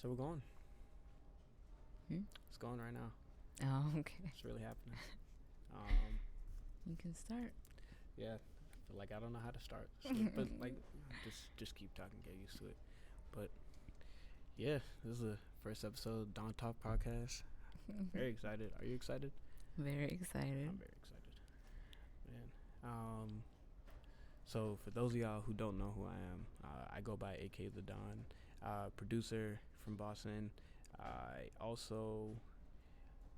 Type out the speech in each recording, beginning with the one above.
So we're going. Hmm? It's going right now. Oh, okay. It's really happening. Um, You can start. yeah. I feel like I don't know how to start, so, but like, just keep talking, get used to it. But yeah, this is the first episode of Don Talk podcast. Very excited. Are you excited? Very excited. I'm very excited, man. So for those of y'all who don't know who I am, I go by AK the Don, producer from Boston. I also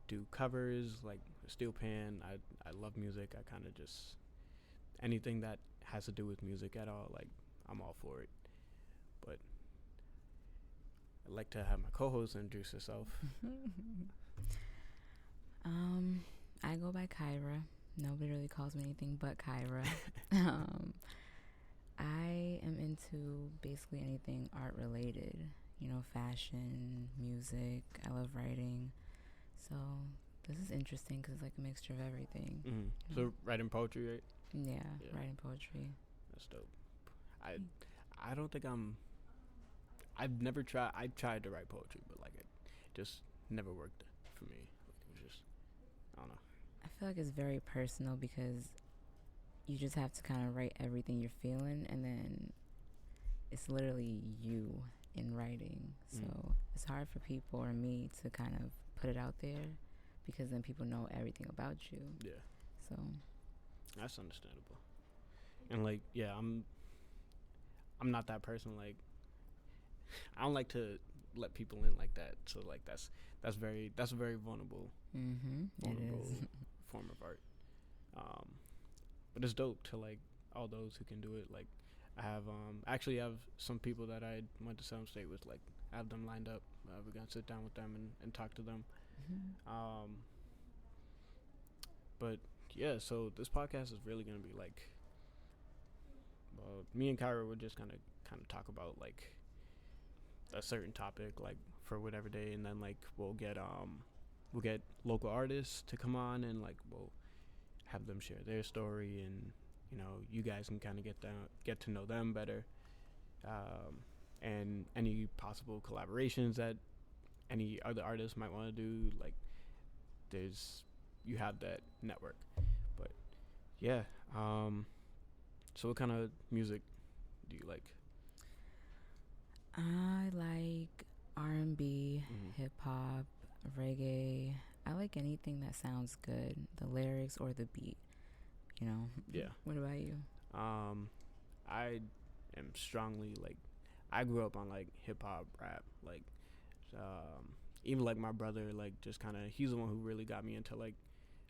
do covers like Steel Pan. I love music. I kind of just anything that has to do with music at all. Like I'm all for it. But I'd like to have my co-host introduce herself. I go by Kyra. Nobody really calls me anything but Kyra. I am into basically anything art related. You know, fashion, music. I love writing. So this is interesting because it's like a mixture of everything. Mm-hmm. You know? So writing poetry, right? Yeah, writing poetry. That's dope. I don't think I've never tried. I tried to write poetry, but like it just never worked for me. Like it was just I don't know. I feel like it's very personal because you just have to kind of write everything you're feeling, and then it's literally you in writing. So it's hard for people or me to kind of put it out there because then people know everything about you. Yeah. So That's understandable. And like, yeah, I'm not that person. Like, I don't like to let people in like that. So like, that's a very vulnerable it is. form of art. But it's dope to like all those who can do it. Like, I have actually have some people that I went to Salem State with. Like, I have them lined up. We're gonna sit down with them and talk to them. But yeah, so this podcast is really gonna be like, me and Kyra would just kind of talk about like a certain topic, like for whatever day, and then like we'll get local artists to come on, and like we'll have them share their story, and you know, you guys can kind of get to know them better, and any possible collaborations that any other artists might want to do. Like, you have that network. But yeah, so what kind of music do you like? I like R&B, hip hop, reggae. I like anything that sounds good, the lyrics or the beat. You know. Yeah. What about you? I am strongly like, I grew up on like hip hop, rap, like, even like my brother, like just kind of, he's the one who really got me into like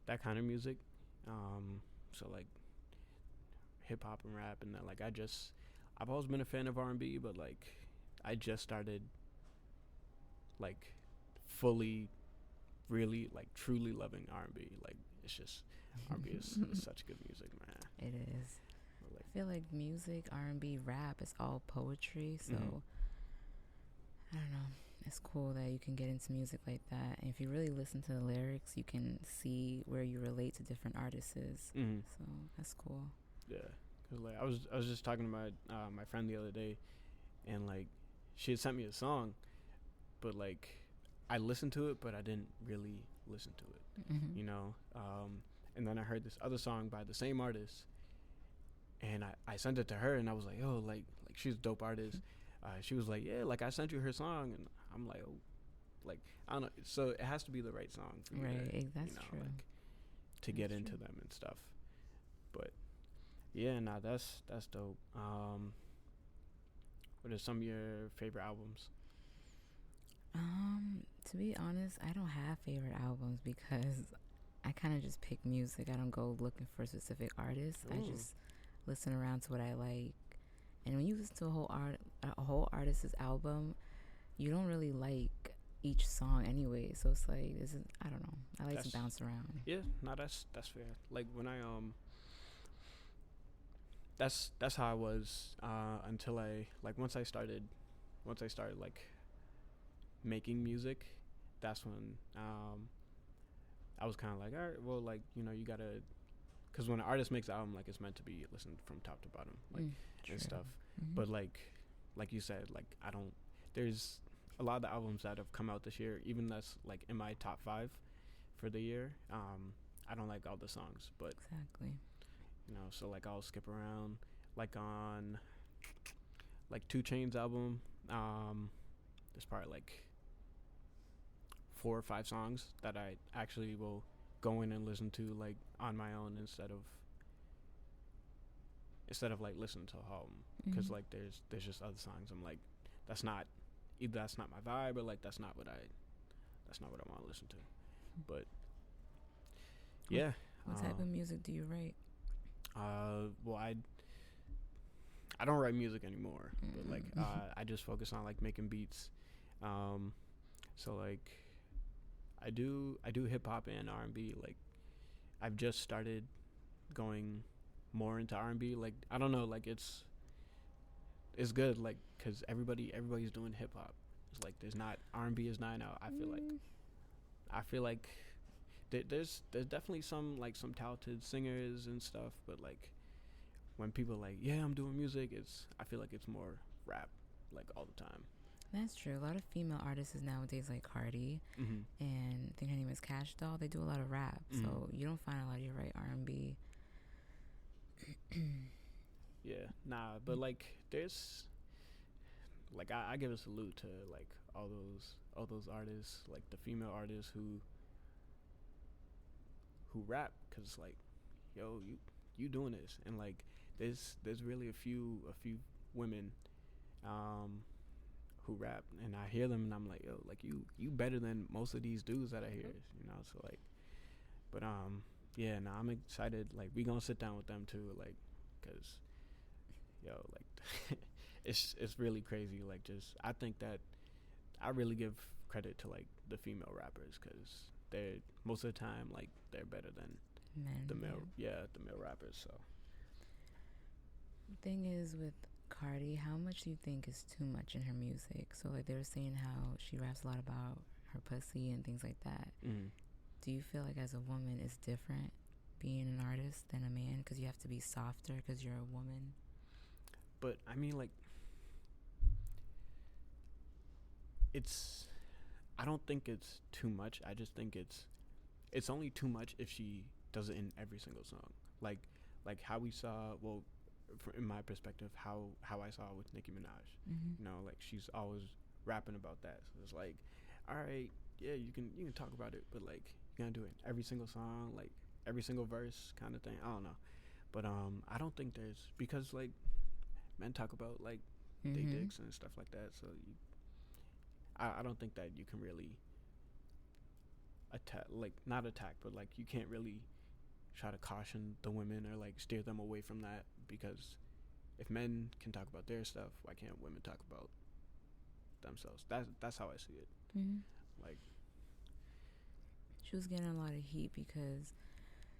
that kind of music. So like hip hop and rap, and then like I've always been a fan of R&B, but like I just started like fully, really like truly loving R&B. Like it's just R&B is such good music, man. It is. Like, I feel like music, R&B, rap is all poetry, so I don't know. It's cool that you can get into music like that, and if you really listen to the lyrics, you can see where you relate to different artists. So that's cool. Yeah, cause like I was just talking to my friend the other day, and like she had sent me a song, but like I listened to it, but I didn't really listen to it, you know. And then I heard this other song by the same artist, and I sent it to her, and I was like, oh, like she's a dope artist. She was like, yeah, like I sent you her song, and I'm like, oh, like I don't know. So it has to be the right song for you, right? That's you know, true. like to get into them and stuff. But yeah, nah, that's dope. What are some of your favorite albums? To be honest, I don't have favorite albums because I kind of just pick music. I don't go looking for specific artists. I just listen around to what I like. And when you listen to a whole artist's album, you don't really like each song anyway. So it's like, I don't know. I like to bounce around. Yeah, no, that's fair. Like when I that's how I was until I like once I started like making music. That's when I was kind of like, all right, well, like, you know, you gotta, because when an artist makes an album, like it's meant to be listened from top to bottom, like and stuff. But like you said, like a lot of the albums that have come out this year, even that's like in my top 5 for the year, I don't like all the songs, but Exactly. so like I'll skip around, like on like 2 Chainz album, there's probably like 4 or 5 songs that I actually will go in and listen to like on my own instead of like listening to a album, because like there's just other songs I'm like, that's not either, that's not my vibe, or like that's not what I want to listen to. But yeah. What type of music do you write? Well, I don't write music anymore, but like I just focus on like making beats. So like I do hip hop and R&B. Like I've just started going more into R&B. Like I don't know, like it's good, like because everybody's doing hip hop. It's like there's not, R&B is not out. I feel like there's definitely some talented singers and stuff, but like when people are like, yeah, I'm doing music, I feel like it's more rap like all the time. That's true. A lot of female artists nowadays, like Cardi, and I think her name is Cash Doll, they do a lot of rap. So you don't find a lot of your right R&B. Yeah, nah, but like there's like I give a salute to like all those artists, like the female artists who rap, cause like, yo, you doing this, and like there's really a few women who rap, and I hear them and I'm like, yo, like you better than most of these dudes that I hear, so like, but yeah, nah, I'm excited, like we gonna sit down with them too, like, cause yo, like it's really crazy, like just I think that I really give credit to like the female rappers, cause they're most of the time like they're better than Men, the male the male rappers. So the thing is with Cardi, how much do you think is too much in her music? So like they were saying how she raps a lot about her pussy and things like that. Do you feel like as a woman it's different being an artist than a man, because you have to be softer because you're a woman? But I mean, like, I don't think it's too much. I just think it's only too much if she does it in every single song. Like how we saw, well, in my perspective, how I saw with Nicki Minaj. Like she's always rapping about that. So it's like, all right, yeah, you can talk about it, but like you gotta do it in every single song, like every single verse, kind of thing. I don't know, but I don't think there's, because like men talk about like they dicks and stuff like that. So I don't think that you can really attack, like not attack, but like you can't really try to caution the women or like steer them away from that, because if men can talk about their stuff, why can't women talk about themselves? That's how I see it. Like she was getting a lot of heat because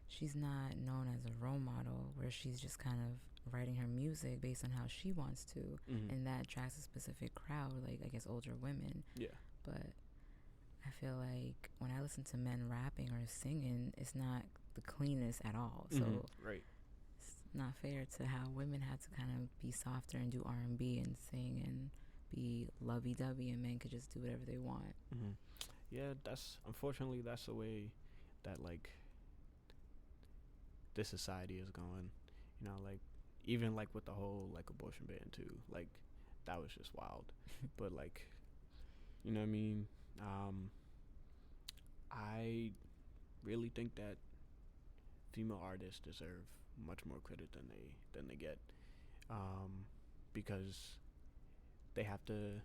she's not known as a role model, where she's just kind of writing her music based on how she wants to, and that attracts a specific crowd, like I guess older women. Yeah. But I feel like when I listen to men rapping or singing, it's not the cleanest at all. So right. It's not fair to how women have to kind of be softer and do R&B and sing and be lovey-dovey, and men could just do whatever they want. Yeah, unfortunately that's the way that like this society is going. Like even like with the whole like abortion ban too, like that was just wild. But like, you know what I mean? I really think that female artists deserve much more credit than they get, because they have to,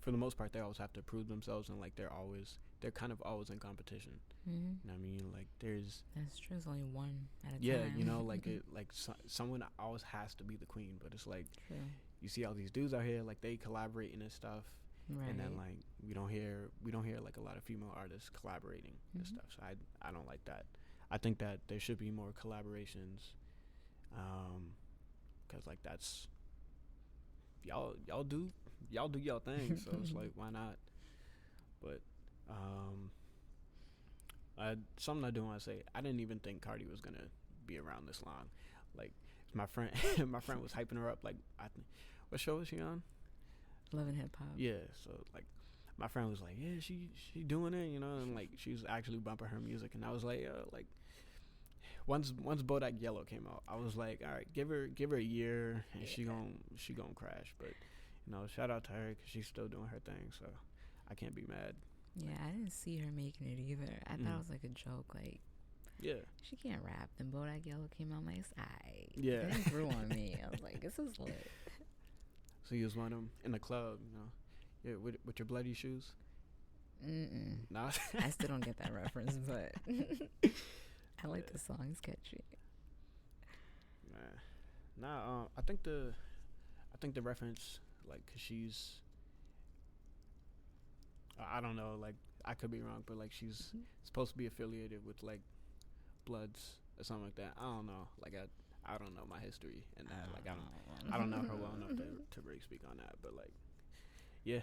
for the most part, they always have to prove themselves, and like they're kind of always in competition. You know what I mean? Like that's true. It's only one at a yeah, time. like someone always has to be the queen, but it's like True. you see all these dudes out here, like they collaborating and stuff, Right. and then like we don't hear like a lot of female artists collaborating and stuff. So I don't like that. I think that there should be more collaborations, because like that's y'all do y'all thing. So it's like, why not? But something I do want to say, I didn't even think Cardi was gonna be around this long. Like my friend was hyping her up. Like what show was she on? Love and hip hop. Yeah, so like my friend was like, yeah, she doing it, you know, and like she was actually bumping her music, and I was like once Bodak Yellow came out, I was like, all right, give her a year, and she gonna crash. But you know, shout out to her because she's still doing her thing, so I can't be mad. Yeah, I didn't see her making it either. I thought it was like a joke, like, yeah, she can't rap. Then Bodak Yellow came out, I'm like, aight. Yeah. Then it grew on me. I was like, this is lit. So you was one of them in the club, you know, yeah, with your bloody shoes. Nah. I still don't get that reference, but I like the song. It's catchy. Nah. I think the reference, like, 'cause she's, I don't know, like, I could be wrong, but like she's supposed to be affiliated with like Bloods or something like that. I don't know. Like I don't know my history and that. Like I don't know her well enough to really speak on that. But like, yeah.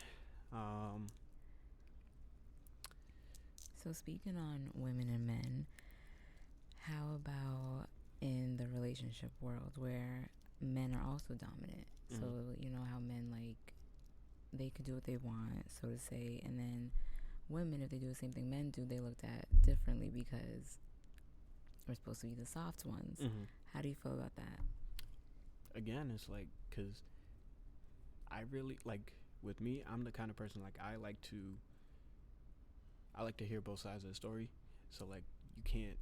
So speaking on women and men, how about in the relationship world where men are also dominant? So you know how men, like, they could do what they want, so to say, and then women, if they do the same thing men do, they looked at differently because we're supposed to be the soft ones. How do you feel about that? Again, it's like, because I really, like, with me, I'm the kind of person, like, I like to hear both sides of the story. So like, you can't,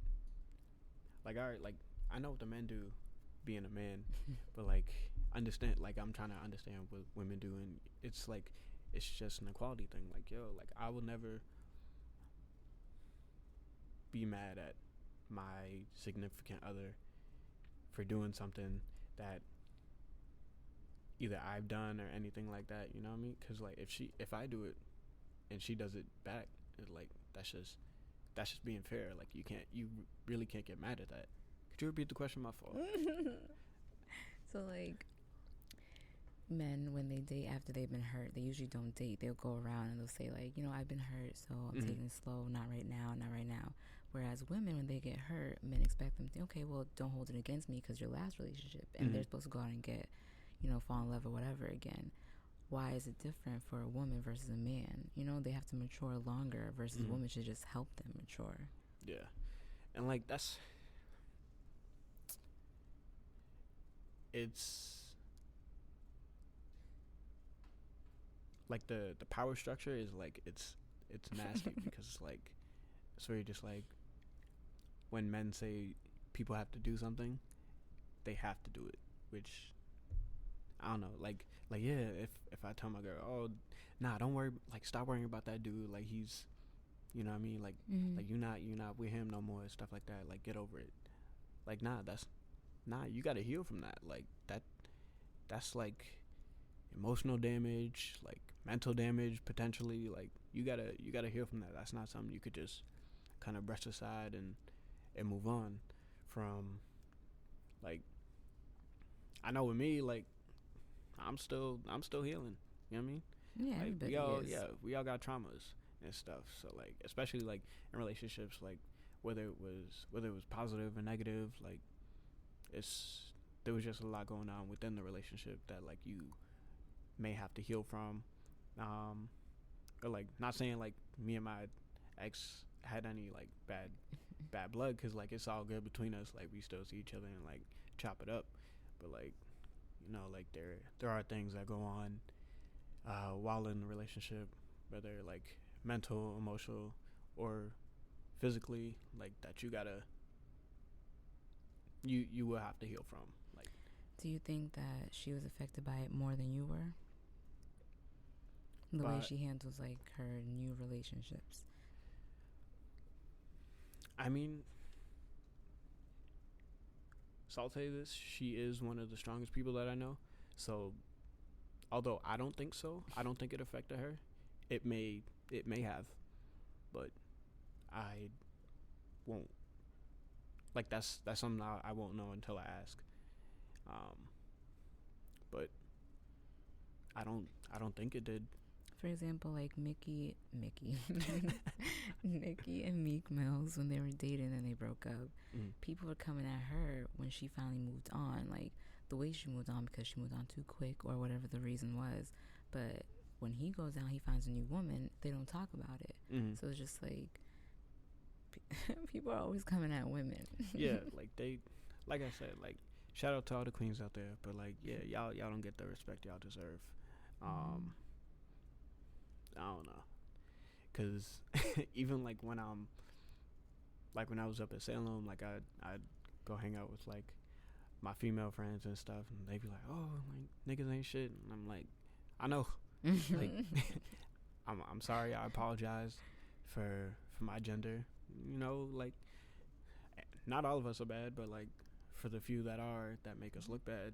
like, all right, like, I know what the men do being a man, but like, understand, like, I'm trying to understand what women do, and it's like, it's just an equality thing. Like, yo, like, I will never be mad at my significant other for doing something that either I've done or anything like that, you know what I mean? Because like, if I do it and she does it back, it's like, that's just being fair. Like, you really can't get mad at that. Could you repeat the question? My fault. So like, men, when they date after they've been hurt, they usually don't date. They'll go around and they'll say like, you know, I've been hurt, so I'm taking it slow, not right now. Whereas women, when they get hurt, men expect them to, okay, well, don't hold it against me because your last relationship, and they're supposed to go out and get, you know, fall in love or whatever again. Why is it different for a woman versus a man? You know, they have to mature longer versus a woman should just help them mature. Yeah. And like, it's like the power structure is like, it's nasty because it's like, so you're just like, when men say people have to do something, they have to do it, which I don't know, like yeah, if I tell my girl, oh, nah, don't worry, like, stop worrying about that dude, like, he's, you know what I mean, like, like, you're not with him no more, stuff like that, like, get over it. Like, nah, you gotta heal from that. Like, that's like emotional damage, like mental damage potentially. Like, you gotta heal from that. That's not something you could just kind of brush aside and move on from. Like, I know with me, like, I'm still healing. You know what I mean? Yeah, like, we all got traumas and stuff. So like, especially like in relationships, like whether it was positive or negative, like, there was just a lot going on within the relationship that like you may have to heal from. Or like, not saying like me and my ex had any like bad blood, because like, it's all good between us. Like, we still see each other and like chop it up. But like, you know, like, there are things that go on while in the relationship, whether like mental, emotional, or physically, like, that you will have to heal from. Like, do you think that she was affected by it more than you were? The way she handles like her new relationships. I mean, so I'll tell you this: she is one of the strongest people that I know. So, although I don't think so, I don't think it affected her. It may have, but I won't. Like, that's something I won't know until I ask. But I don't think it did. For example, like Nikki and Meek Mills, when they were dating and they broke up, people were coming at her when she finally moved on, like the way she moved on, because she moved on too quick or whatever the reason was. But when he goes down, he finds a new woman. They don't talk about it. Mm-hmm. So it's just like people are always coming at women. Yeah, like like I said, like shout out to all the queens out there, but like yeah, y'all don't get the respect y'all deserve. I don't know, cause even like when I was up at Salem, like I'd go hang out with like my female friends and stuff, and they'd be like, "Oh, like niggas ain't shit," and I'm like, I know, like I'm sorry, I apologize for my gender, you know, like not all of us are bad, but like for the few that are that make us look bad,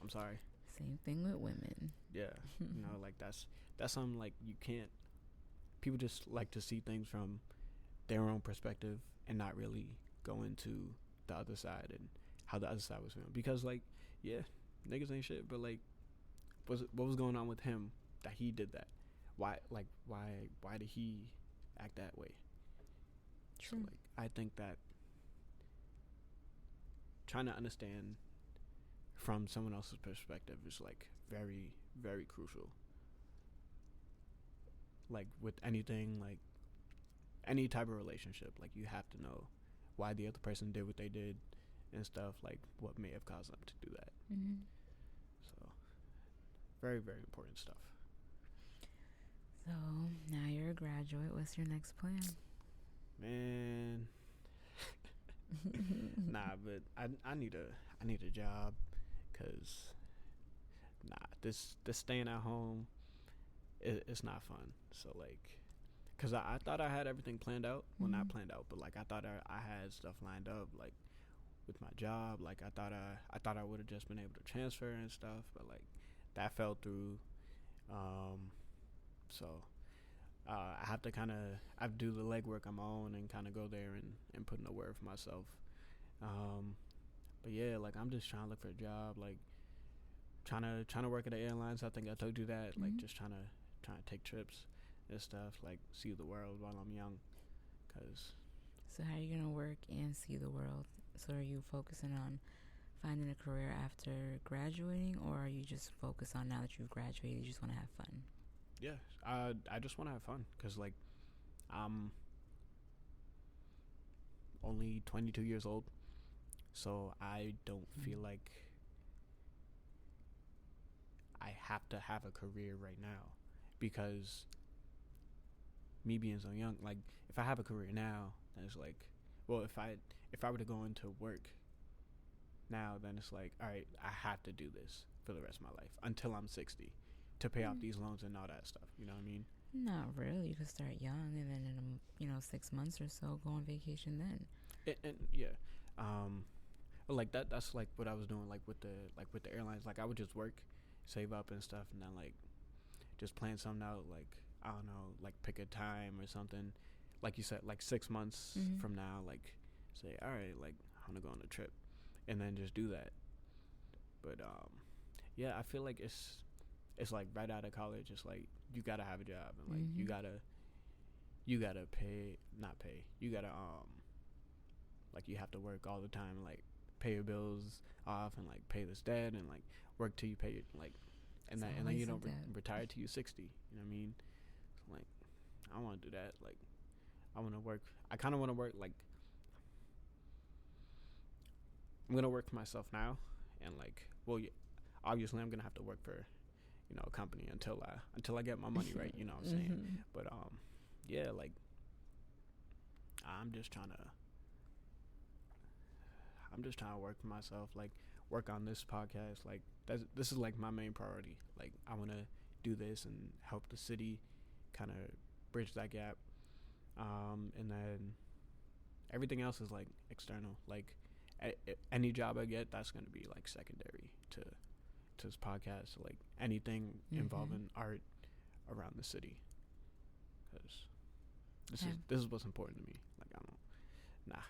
I'm sorry. Same thing with women. Yeah, you know, like that's something like you can't. People just like to see things from their own perspective and not really go into the other side and how the other side was feeling. Because like, yeah, niggas ain't shit, but like, what was going on with him that he did that? Why did he act that way? True. So like, I think that trying to understand from someone else's perspective is like very, very crucial. Like with anything, like any type of relationship, like you have to know why the other person did what they did and stuff, like what may have caused them to do that. Mm-hmm. So very, very important stuff. So now you're a graduate. What's your next plan? Man, nah, but I need a job, cause this staying at home, it's not fun. So like, cause I thought I had everything planned out. Well, not planned out, but like I thought I had stuff lined up, like with my job. Like I thought I would have just been able to transfer and stuff, but like that fell through. So I have to do the legwork on my own and kind of go there and put in a word for myself. But yeah, like I'm just trying to look for a job, like trying to work at the airlines. I think I told you that. Like just trying to take trips and stuff, like see the world while I'm young. Cause So how are you gonna work and see the world? So are you focusing on finding a career after graduating, or are you just focused on now that you've graduated, you just want to have fun? Yeah, I just want to have fun, cause like I'm only 22 years old, so I don't feel like I have to have a career right now, because me being so young, like if I have a career now, then it's like, well, if I were to go into work now, then it's like, all right, I have to do this for the rest of my life until I'm 60 to pay off these loans and all that stuff. You know what I mean? Not really. You could start young, and then in 6 months or so, go on vacation then. And yeah, like that's like what I was doing, like with the airlines. Like I would just work, save up and stuff, and then like just plan something out. Like I don't know, like pick a time or something. Like you said, like 6 months from now, like say, all right, like I'm gonna go on a trip, and then just do that. But yeah, I feel like it's like right out of college, it's like you gotta have a job, and like you gotta you gotta like you have to work all the time, and, like pay your bills off, and like pay this debt, and like work till you pay it, like and then you don't retire till you're 60. You know what I mean? So, like I want to do that. Like I want to work. I kind of want to work. Like I'm gonna work for myself now, and like, well, yeah, obviously I'm gonna have to work for, a company until I get my money right. You know what I'm saying? But yeah, like I'm just trying to work for myself. Like work on this podcast. Like this is like my main priority. Like I want to do this and help the city kind of bridge that gap. And then everything else is like external. Like any job I get, that's going to be like secondary to this podcast. Like anything involving art around the city, because this is what's important to me. Like I don't, nah.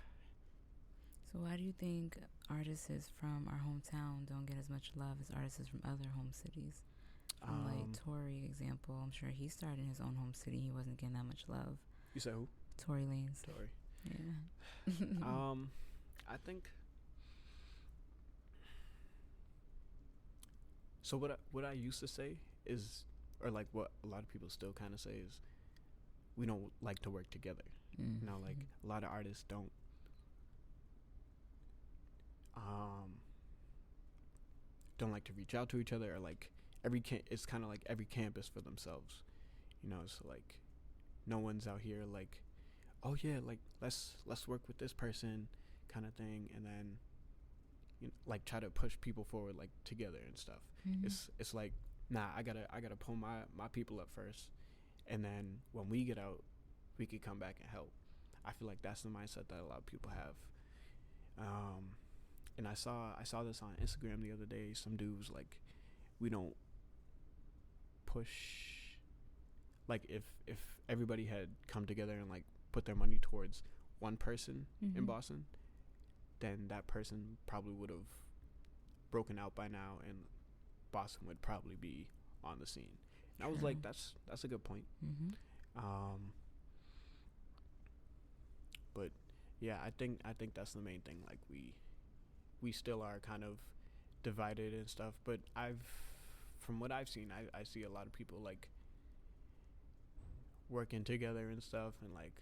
So why do you think artists from our hometown don't get as much love as artists from other home cities? Like Tory example, I'm sure he started in his own home city. He wasn't getting that much love. You said who? Tory Lanez. Tory. Yeah. I think. So what I used to say is, or like what a lot of people still kind of say is we don't like to work together. Mm-hmm. You know, like a lot of artists don't like to reach out to each other, or like it's kind of like every campus for themselves. You know, so like no one's out here like, oh yeah, like let's work with this person kind of thing, and then like try to push people forward like together and stuff. Mm-hmm. It's like, nah, I gotta pull my people up first, and then when we get out, we could come back and help. I feel like that's the mindset that a lot of people have. And I saw this on Instagram the other day. Some dude was like, we don't push, like if everybody had come together and like put their money towards one person in Boston, then that person probably would have broken out by now, and Boston would probably be on the scene. And I was like, that's a good point. But yeah, I think that's the main thing. Like we still are kind of divided and stuff. But from what I've seen, I see a lot of people like working together and stuff, and like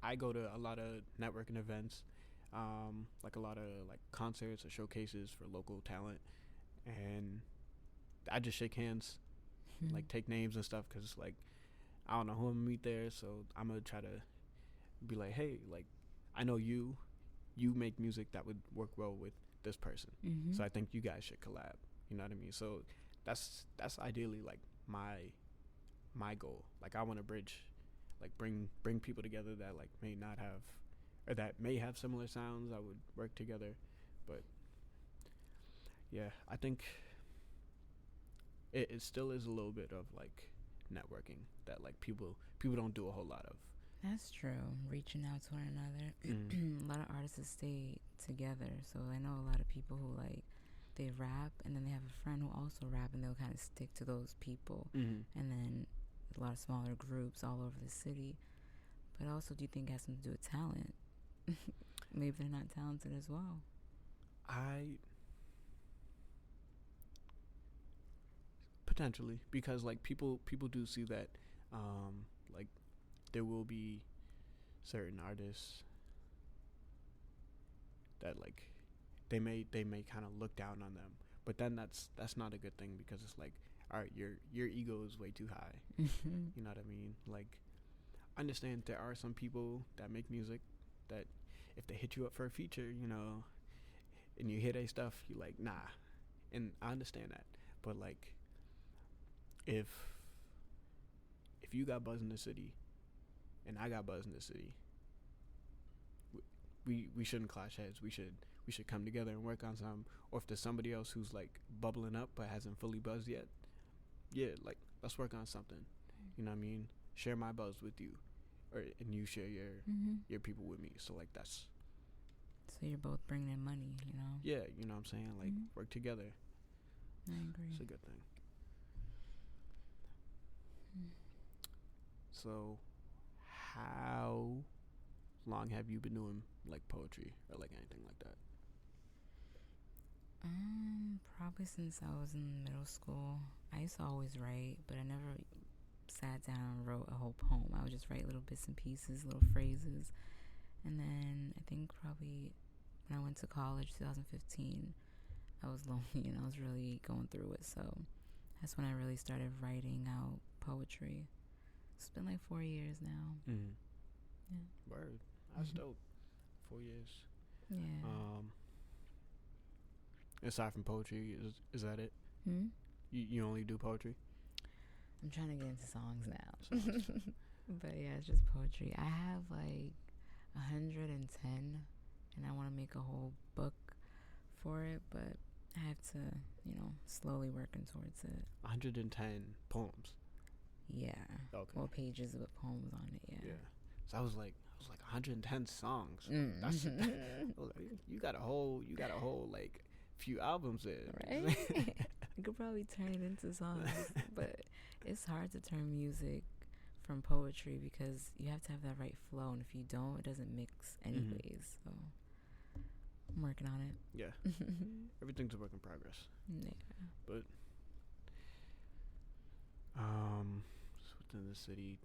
I go to a lot of networking events, like a lot of like concerts or showcases for local talent, and I just shake hands, like take names and stuff, because like I don't know who I'm gonna meet there, so I'm gonna try to be like, hey, like I know you make music that would work well with this person, so I think you guys should collab. You know what I mean? So that's ideally like my goal. Like I want to bridge, like bring people together that like may not have, or that may have similar sounds. I would work together. But yeah, I think it still is a little bit of like networking that like people don't do a whole lot of. That's true. Reaching out to one another. A lot of artists stay together. So I know a lot of people who like they rap, and then they have a friend who also rap, and they'll kind of stick to those people. And then a lot of smaller groups all over the city. But also, do you think it has something to do with talent? Maybe they're not talented as well. Potentially, because like people do see that, like there will be certain artists that like they may kind of look down on them, but then that's not a good thing, because it's like, all right, your ego is way too high. You know what I mean? Like, I understand there are some people that make music that if they hit you up for a feature, you know, and you hear their stuff, you like, nah, and I understand that. But like, if you got buzz in the city and I got buzz in the city, we shouldn't clash heads. We should come together and work on something. Or if there's somebody else who's like bubbling up but hasn't fully buzzed yet, yeah, like let's work on something. You know what I mean? Share my buzz with you, and you share your people with me. So like that's. So you're both bringing in money, you know? Yeah, you know what I'm saying? Like work together. I agree. It's a good thing. So, how long have you been doing like poetry or like anything like that? Probably since I was in middle school. I used to always write, but I never sat down and wrote a whole poem. I would just write little bits and pieces, little phrases. And then I think probably when I went to college, 2015, I was lonely and I was really going through it. So that's when I really started writing out poetry. It's been like 4 years now. Yeah. Word. That's dope. 4 years. Yeah. Aside from poetry, is that it? You only do poetry? I'm trying to get into songs now. But yeah, it's just poetry. I have like 110, and I want to make a whole book for it, but I have to, slowly working towards it. 110 poems. Yeah. Okay. Well, pages with poems on it. Yeah. So I was like 110 songs. That's you got a whole like few albums there. Right. I could probably turn it into songs, but it's hard to turn music from poetry because you have to have that right flow, and if you don't, it doesn't mix anyways. So I'm working on it. Yeah. Everything's a work in progress. Yeah. But the city.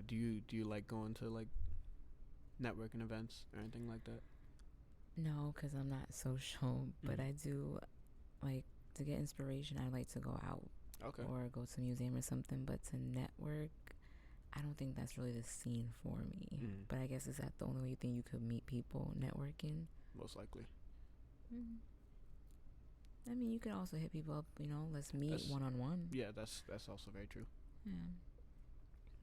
Do you like going to like networking events or anything like that? No, because I'm not social, but I do like to get inspiration. I like to go out Okay. or go to a museum or something, but to network, I don't think that's really the scene for me. But I guess is that the only way you think you could meet people networking? Most likely. I mean, you could also hit people up. Let's meet one-on-one. Yeah, that's also very true. Yeah,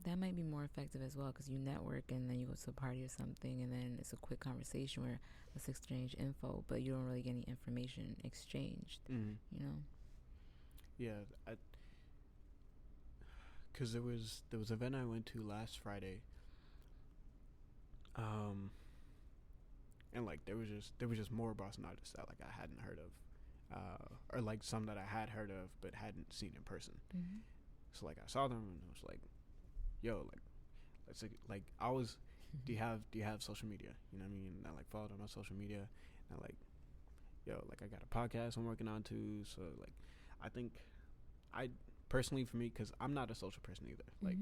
that might be more effective as well because you network and then you go to a party or something, and then it's a quick conversation where let's exchange info, but you don't really get any information exchanged. Yeah, because there was an event I went to last Friday. And like there was just more Boston artists that like I hadn't heard of, or like some that I had heard of but hadn't seen in person. So like I saw them and I was like, yo, like let's like I was. Do you have social media? You know what I mean? And I like followed them on social media. And like, yo, like I got a podcast I'm working on too. So like, I think I personally for me, because I'm not a social person either. Like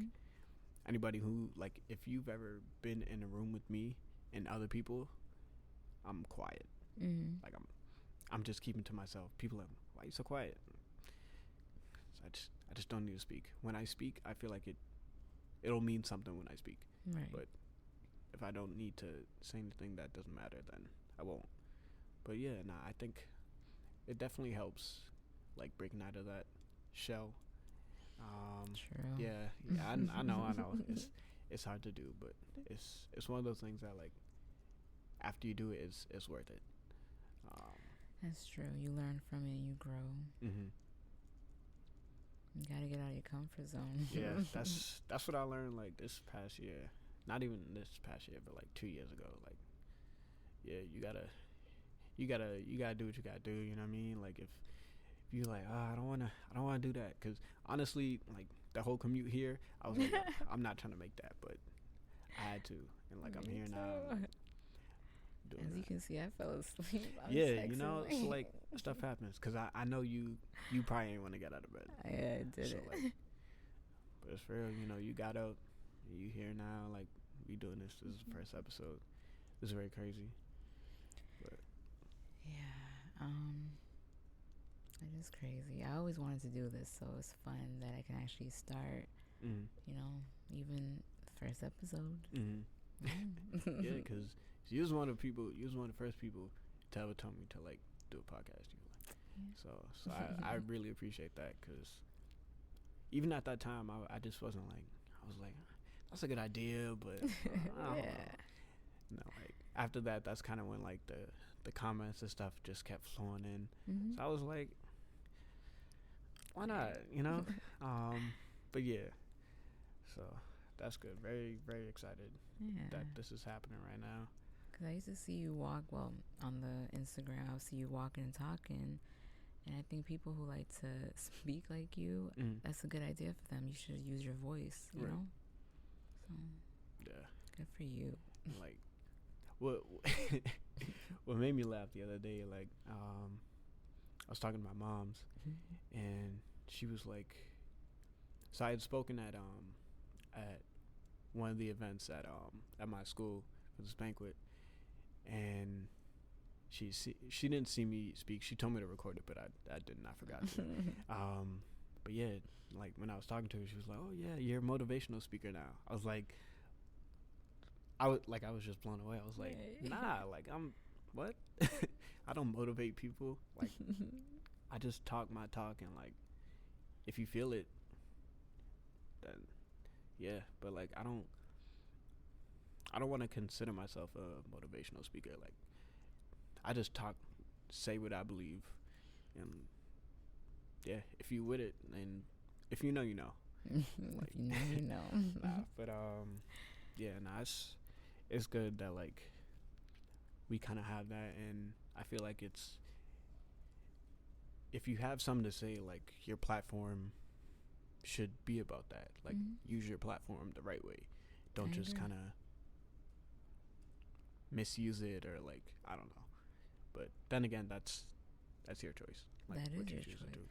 anybody who like, if you've ever been in a room with me and other people, I'm quiet. Like I'm just keeping to myself. People are, why are you so quiet? So I just don't need to speak. When I speak, I feel like it'll mean something when I speak. Right. But if I don't need to say anything that doesn't matter, then I won't. But yeah, I think it definitely helps, like breaking out of that shell. True. Yeah, I know. It's hard to do, but it's one of those things that like after you do it, it's worth it. That's true. You learn from it and you grow. You gotta get out of your comfort zone. Yeah, that's what I learned like this past year. Not even this past year, but like 2 years ago. Like, yeah, you gotta do what you gotta do. You know what I mean? Like if you like, I don't wanna do that, because honestly, like the whole commute here, I was like, I'm not trying to make that, but I had to, and like I'm here now. As you can see, I fell asleep. Yeah, so like stuff happens, because I know you probably ain't want to get out of bed. Yeah, I did it. Like, but it's for real, you got up, you here now, like we doing this. This is the first episode. This is very crazy. But yeah, it is crazy. I always wanted to do this, so it's fun that I can actually start. Even the first episode. Yeah, because you was one of the first people to ever tell me to like do a podcast. So I really appreciate that, because even at that time I just wasn't like, I was like, that's a good idea, but I don't know. Like after that, that's kind of when like the comments and stuff just kept flowing in. So I was like, why not? But yeah, so that's good. Very, very excited that this is happening right now. Because I used to see you walk, on the Instagram, I'll see you walking and talking. And I think people who like to speak like you, that's a good idea for them. You should use your voice, you know? So, yeah. Good for you. Like, what made me laugh the other day, like, I was talking to my mom's, and she was like, so I had spoken at one of the events at my school for this banquet, and she didn't see me speak. She told me to record it, but I didn't. I forgot to. But yeah, like when I was talking to her, she was like, "Oh yeah, you're a motivational speaker now." I was like, I was just blown away. I was like, "Nah, like I'm what? I don't motivate people. Like I just talk my talk, and like if you feel it, then yeah. But like I don't want to consider myself a motivational speaker. Like I just say what I believe, and yeah, if you with it, and if you know, you know. Like, if you know, you know. But yeah, it's good that like we kind of have that, and I feel like it's, if you have something to say, like your platform should be about that. Like use your platform the right way. Don't just kind of misuse it, or like I don't know. But then again, that's your choice. Like, that is what you your choose choice. to do.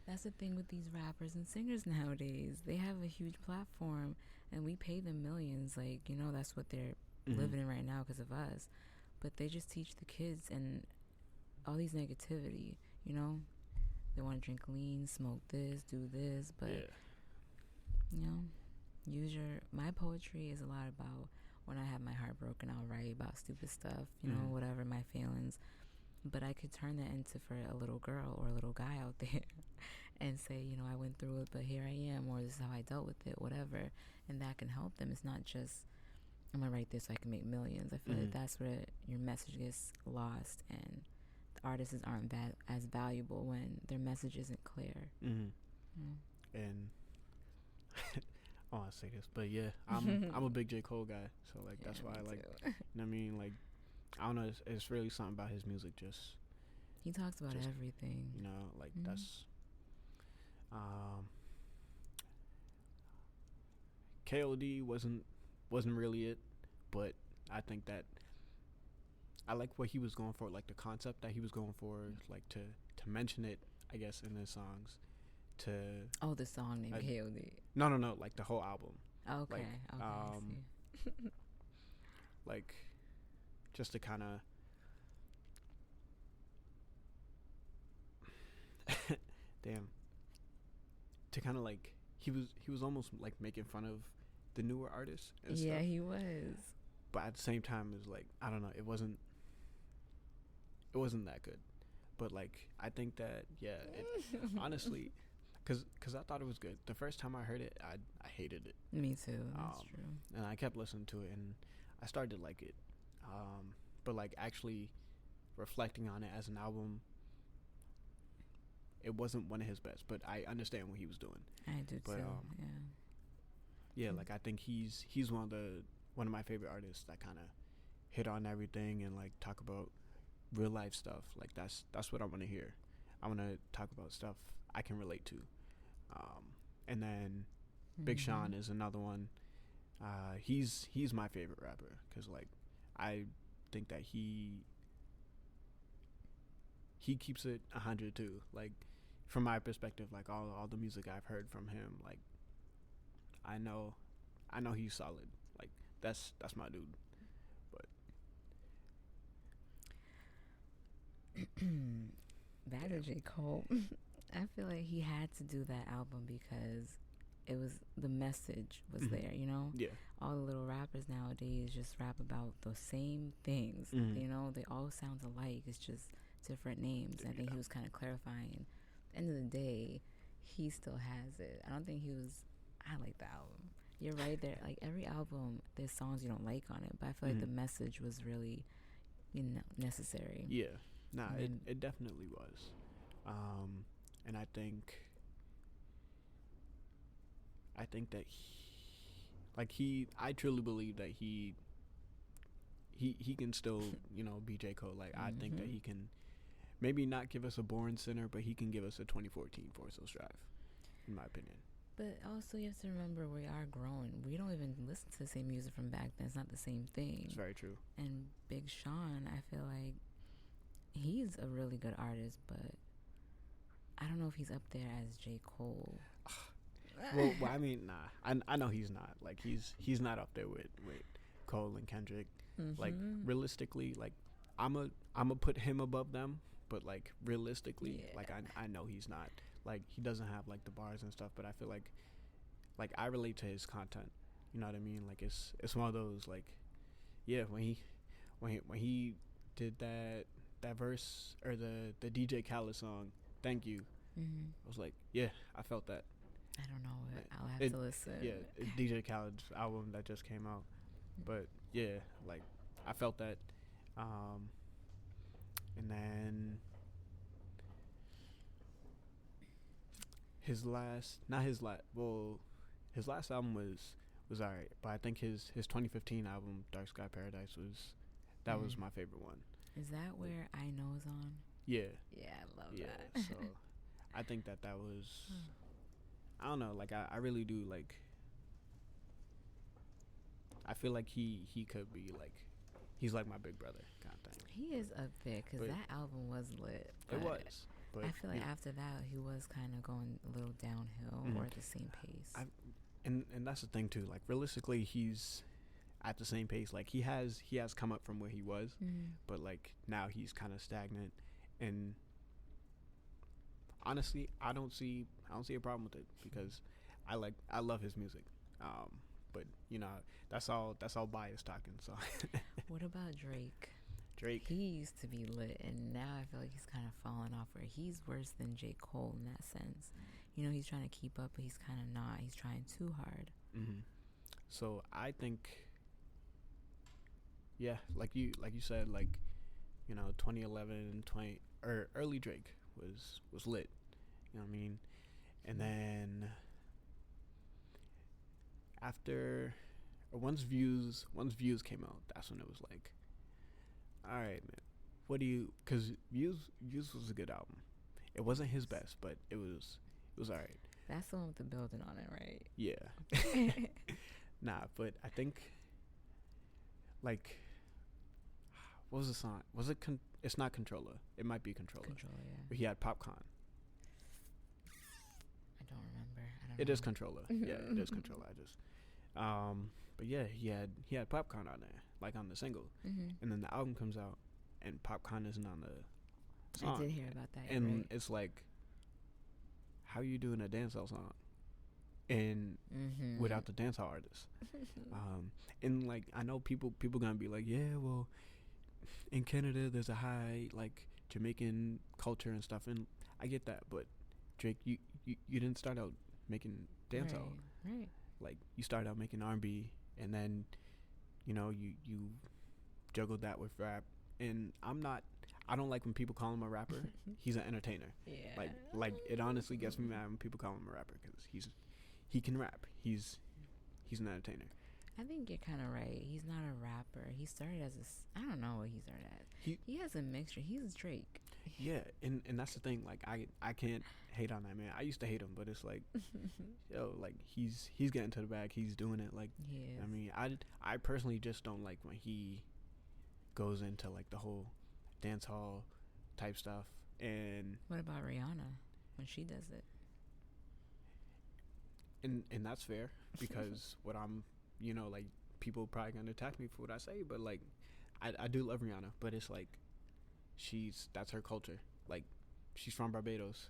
That's the thing with these rappers and singers nowadays. They have a huge platform, and we pay them millions. Like, you know, that's what they're living in right now because of us. But they just teach the kids and all these negativity, you know? They want to drink lean, smoke this, do this, but, you know, my poetry is a lot about when I have my heart broken, I'll write about stupid stuff, you know, whatever, my feelings. But I could turn that into for a little girl or a little guy out there and say, you know, I went through it, but here I am, or this is how I dealt with it, whatever. And that can help them. It's not just, I'm going to write this so I can make millions. I feel like that's where your message gets lost, and the artists aren't as valuable when their message isn't clear. And I want to say this, but yeah, I'm a big J. Cole guy, so like that's why I like, you know what I mean, like, I don't know, it's really something about his music. Just he talks about everything, you know, like that's KOD wasn't really it, but I think that I like what he was going for, like the concept that he was going for, like to mention it, I guess, in his songs. The song named KOD. No, like the whole album. Okay, like, I see. Like, just to kind of to kind of like he was almost like making fun of the newer artists and stuff. He was, but at the same time, it was like, I don't know, it wasn't that good. But like, I think that honestly, because I thought it was good the first time I heard it. I hated it. Me too. That's true. And I kept listening to it, and I started to like it. But like actually reflecting on it as an album, it wasn't one of his best. But I understand what he was doing. I do too. Yeah, like I think he's one of my favorite artists that kind of hit on everything and like talk about real life stuff. Like that's what I want to hear. I want to talk about stuff I can relate to. And then Big Sean is another one. He's my favorite rapper because like I think that he keeps it 100 too. Like from my perspective, like all the music I've heard from him, like I know he's solid. Like that's my dude. But back to J. Cole. I feel like he had to do that album because it was, the message was there, you know? Yeah. All the little rappers nowadays just rap about the same things. You know, they all sound alike. It's just different names. I think he was kind of clarifying. At the end of the day, he still has it. I don't think he was, I like the album. You're right there. Like every album, there's songs you don't like on it, but I feel like the message was really, you know, necessary. Yeah. Nah, it definitely was. And I think that I truly believe that he can still, you know, be J. Cole. Like I think that he can maybe not give us a Born Sinner, but he can give us a 2014 Forest Hills Drive, in my opinion. But also you have to remember, we are growing. We don't even listen to the same music from back then. It's not the same thing. It's very true. And Big Sean, I feel like he's a really good artist, but I don't know if he's up there as J. Cole. Well, I mean, nah. I know he's not. Like he's not up there with Cole and Kendrick. Like realistically, like I'm a put him above them, but like realistically, like I know he's not. Like he doesn't have like the bars and stuff, but I feel like I relate to his content. You know what I mean? Like it's one of those, like, yeah, when he did that verse or the DJ Khaled song, Thank You. I was like, yeah, I felt that. I don't know it. I'll have to listen. Yeah, it's DJ Khaled's album that just came out. But yeah, like I felt that. And then his last album was alright, but I think his 2015 album Dark Sky Paradise was my favorite one. Is that where I Know is on? Yeah. Yeah, I love that. So I think that was I don't know, like I really do, like I feel like he could be like, he's like my big brother kind of thing. He is up there because that album was lit. It was. But I feel like after that, he was kind of going a little downhill or at the same pace. And that's the thing too. Like realistically, he's at the same pace. Like he has come up from where he was, but like now he's kind of stagnant. And honestly, I don't see a problem with it because I love his music. But you know, that's all bias talking. So What about Drake? Drake, he used to be lit, and now I feel like he's kind of fallen off. Where he's worse than J. Cole in that sense. You know, he's trying to keep up, but he's kind of not. He's trying too hard. So I think, yeah, like you said, like, you know, 2011, or early Drake was lit. You know what I mean? And then after, or once views came out, that's when it was like, all right, man, what do you? Because views was a good album. It wasn't his best, but it was all right. That's the one with the building on it, right? Yeah. Nah, but I think, like, what was the song? Was it? It's not Controller. It might be Controller. Controller, yeah. But he had Popcorn. I don't remember. It is Controller. Yeah, it is Controller. But yeah, he had Popcorn on there, like on the single, and then the album comes out, and Popcorn isn't on the song. I did hear about that. And right? it's like, how you doing a dancehall song, and without the dancehall artist? And like I know people gonna be like, yeah, well, in Canada there's a high like Jamaican culture and stuff, and I get that, but Drake, you didn't start out making dancehall. Right. Like you started out making R&B, and then you know you juggled that with rap. And I don't like when people call him a rapper. He's an entertainer. Yeah. Like it honestly gets me mad when people call him a rapper because he can rap. He's an entertainer. I think you're kind of right. He's not a rapper. He started as I don't know what he started as. He has a mixture. He's Drake. Yeah, and that's the thing. Like I can't hate on that man. I used to hate him, but it's like, yo, like he's getting to the bag. He's doing it. Like, I mean, I personally just don't like when he goes into like the whole dance hall type stuff. And what about Rihanna when she does it? And that's fair because what I'm, you know, like people probably gonna attack me for what I say, but like I do love Rihanna, but it's like that's her culture. Like she's from Barbados,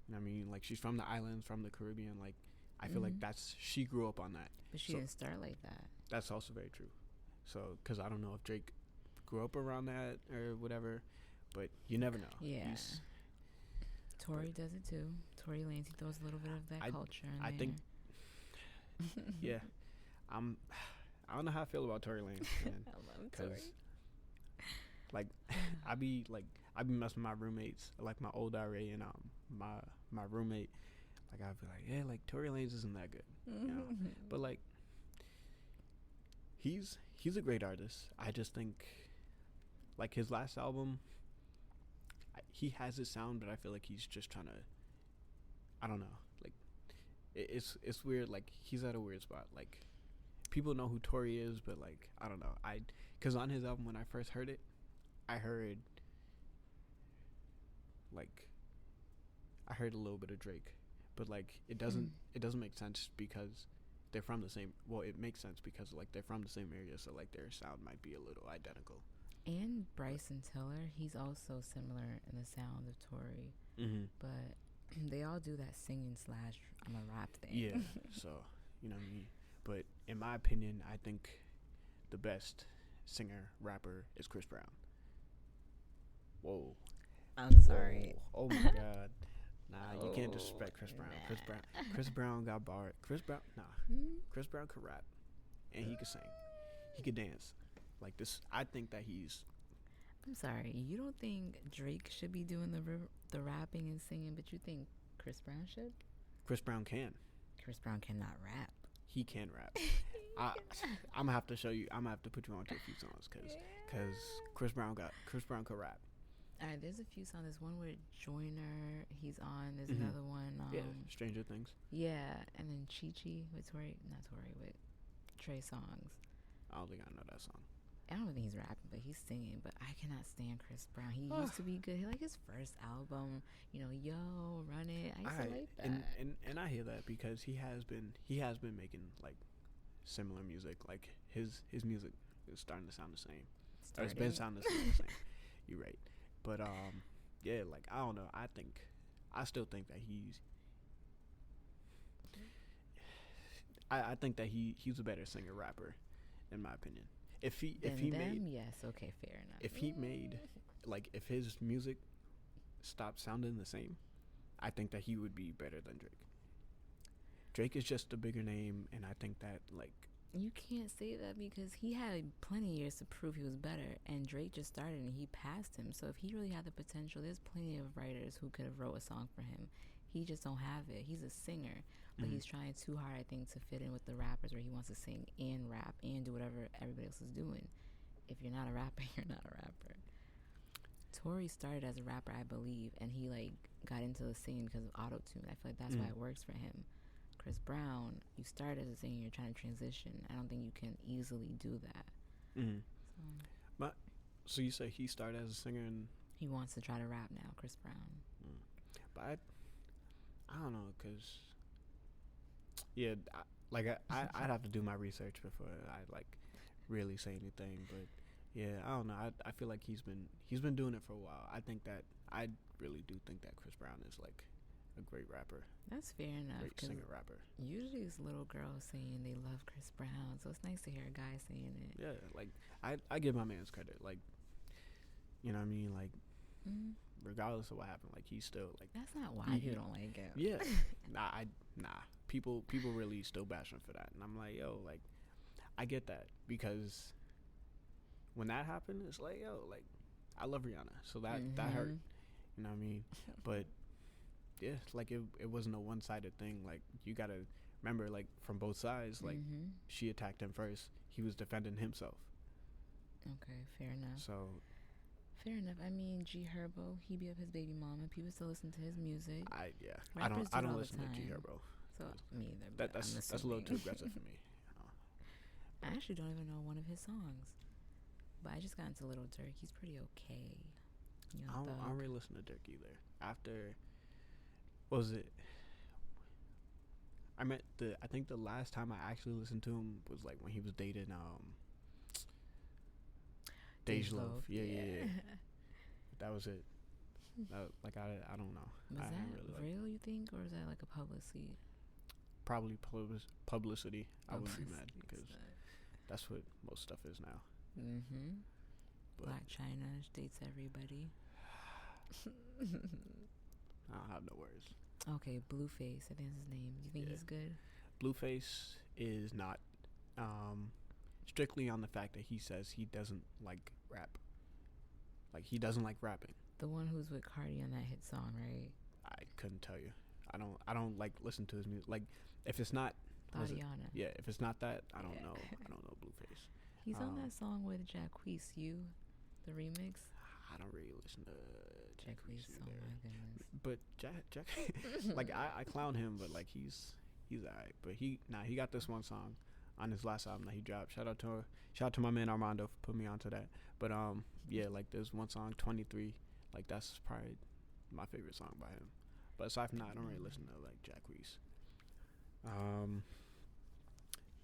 you know what I mean? Like she's from the islands, from the Caribbean. Like I feel like she grew up on that. But she didn't start like that. That's also very true. So because I don't know if Drake grew up around that or whatever, but you never know. Yeah. Tory does it too. Tory Lanez, he throws a little bit of that culture in there. I think. Yeah, I don't know how I feel about Tory Lanez, man. I love Tory. Like, I be messing with my roommates, like my old RA and my roommate. Like I'd be like, yeah, like Tory Lanez isn't that good, you know. But like, he's a great artist. I just think, like his last album, he has his sound, but I feel like he's just trying to. I don't know. Like, it's weird. Like he's at a weird spot. Like, people know who Tory is, but like I don't know. Because on his album when I first heard it, I heard a little bit of Drake, but like it doesn't make sense because they're from the same. Well, it makes sense because like they're from the same area, so like their sound might be a little identical. And Bryson Tiller, he's also similar in the sound of Tory, but they all do that singing / I'm a rap thing. Yeah, so you know what I mean. But in my opinion, I think the best singer rapper is Chris Brown. Whoa. I'm sorry. Whoa. Oh my God. Nah, you can't disrespect Chris Brown. Nah. Chris Brown got barred. Chris Brown could rap, and he could sing. He could dance. Like this, I think that he's. I'm sorry. You don't think Drake should be doing the rapping and singing, but you think Chris Brown should? Chris Brown can. Chris Brown cannot rap. He can rap. I'm gonna have to show you. I'm gonna have to put you on to a few songs because Chris Brown could rap. All right, there's a few songs. There's one with Joyner. He's on. There's another one. Stranger Things. Yeah, and then Chi Chi with with Trey Songz. I don't think I know that song. I don't think he's rapping, but he's singing. But I cannot stand Chris Brown. He used to be good. Like his first album, you know, Yo, Run It. I used to like that. And I hear that because he has been making like similar music. Like his music is starting to sound the same. Or it's been sounding the same. You're right. But yeah, like I don't know. I still think that I think that he's a better singer rapper, in my opinion. If he made, yes, okay, fair enough. if he made, like, if his music stopped sounding the same, I think that he would be better than Drake. Drake is just a bigger name, and I think that, like, you can't say that because he had plenty of years to prove he was better, and Drake just started and he passed him. So if he really had the potential, there's plenty of writers who could have wrote a song for him. He just don't have it. He's a singer, but he's trying too hard, I think, to fit in with the rappers where he wants to sing and rap and do whatever everybody else is doing. If you're not a rapper, you're not a rapper. Tory started as a rapper, I believe, and he like got into the singing because of auto-tune. I feel like that's why it works for him. Chris Brown, you start as a singer, you're trying to transition. I don't think you can easily do that. So you say he started as a singer and he wants to try to rap now, Chris Brown. But I don't know, cause yeah, I'd have to do my research before I like really say anything. But yeah, I don't know. I feel like he's been doing it for a while. I really do think that Chris Brown is like a great rapper. That's fair enough. Great singer rapper. Usually it's little girls saying they love Chris Brown, so it's nice to hear a guy saying it. Yeah, like I give my man's credit. Like, you know what I mean? Like, regardless of what happened, like he's still like. That's not why you don't like him. Yeah, nah. People really still bash him for that, and I'm like, yo, like, I get that because when that happened, it's like, yo, like, I love Rihanna, so that hurt. You know what I mean? But yeah, like it wasn't a one-sided thing. Like you gotta remember, like from both sides, like she attacked him first. He was defending himself. Okay, fair enough. So. Fair enough. I mean, G Herbo, he beat up his baby mama. People still listen to his music. I Rappers don't listen to G Herbo. So me either. That's a little too aggressive for me. I actually don't even know one of his songs, but I just got into Little Dirk. He's pretty okay. You know, I don't really listen to Dirk either. After, what was it? I think the last time I actually listened to him was like when he was dating Dej Love. Yeah. That was it. Like I don't know. Was that really real, you think, or is that like a publicity? Probably publicity. I wouldn't be mad because that's what most stuff is now. Black China dates everybody. I don't have no words. Okay, Blueface, I think that's his name. Do you think he's good? Blueface is not, strictly on the fact that he says he doesn't like rap. Like he doesn't like rapping. The one who's with Cardi on that hit song, right? I couldn't tell you. I don't like listen to his music. Like if it's not Tatiana. Yeah, if it's not that, I don't know. I don't know Blueface. He's on that song with Jacquees, the remix. I don't really listen to Jacquees. Oh my goodness. But Jack like I clown him, but like he's alright. But he got this one song on his last album that he dropped. Shout out to my man Armando for putting me onto that. But yeah, like there's one song 23, like that's probably my favorite song by him. But aside from that, I don't really listen to like Jacquees.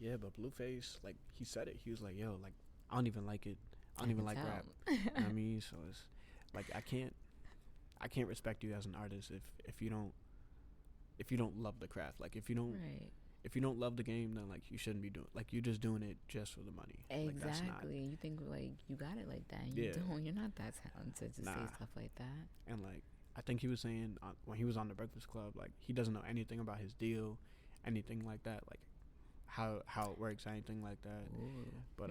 Yeah, but Blueface, like he said it. He was like, "Yo, like I don't even like it. I don't even like rap." You know what I mean? So it's like I can't respect you as an artist if you don't love the craft. Like if you don't love the game, then like you shouldn't be doing, like you're just doing it just for the money. Exactly. Like, you think like you got it like that, and you don't. You're not that talented to say stuff like that. And like I think he was saying when he was on the Breakfast Club, like he doesn't know anything about his deal, anything like that, like how it works, anything like that. Ooh. But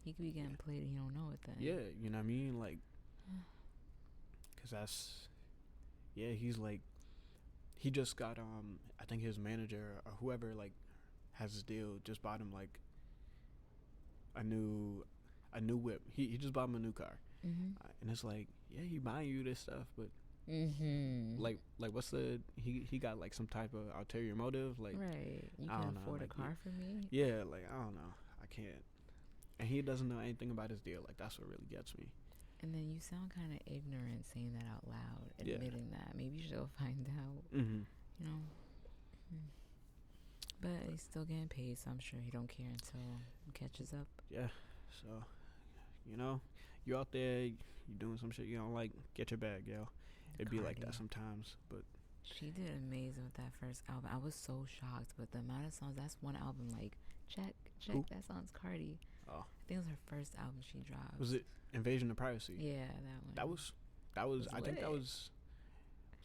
he could be getting played and you don't know it then. Yeah, you know what I mean, like, cause he's like, he just got I think his manager or whoever like has his deal just bought him like a new whip. He just bought him a new car, and it's like, yeah, he buying you this stuff, but like what's he got like some type of ulterior motive, like, right, you can afford a car for me. Yeah, like I don't know, I can't. and he doesn't know anything about his deal. Like, that's what really gets me. And then you sound kind of ignorant saying that out loud, admitting that. Maybe she'll find out. Mm-hmm. You know. But he's still getting paid, so I'm sure he don't care until he catches up. Yeah. So, you know, you out there, you doing some shit you don't like, get your bag, yo. It'd be like that sometimes, but she did amazing with that first album. I was so shocked with the amount of songs. That's one album, like, check, Ooh. that song's Cardi. Oh. I think it was her first album she dropped. Was it Invasion of Privacy? Yeah, that one. That was I think that was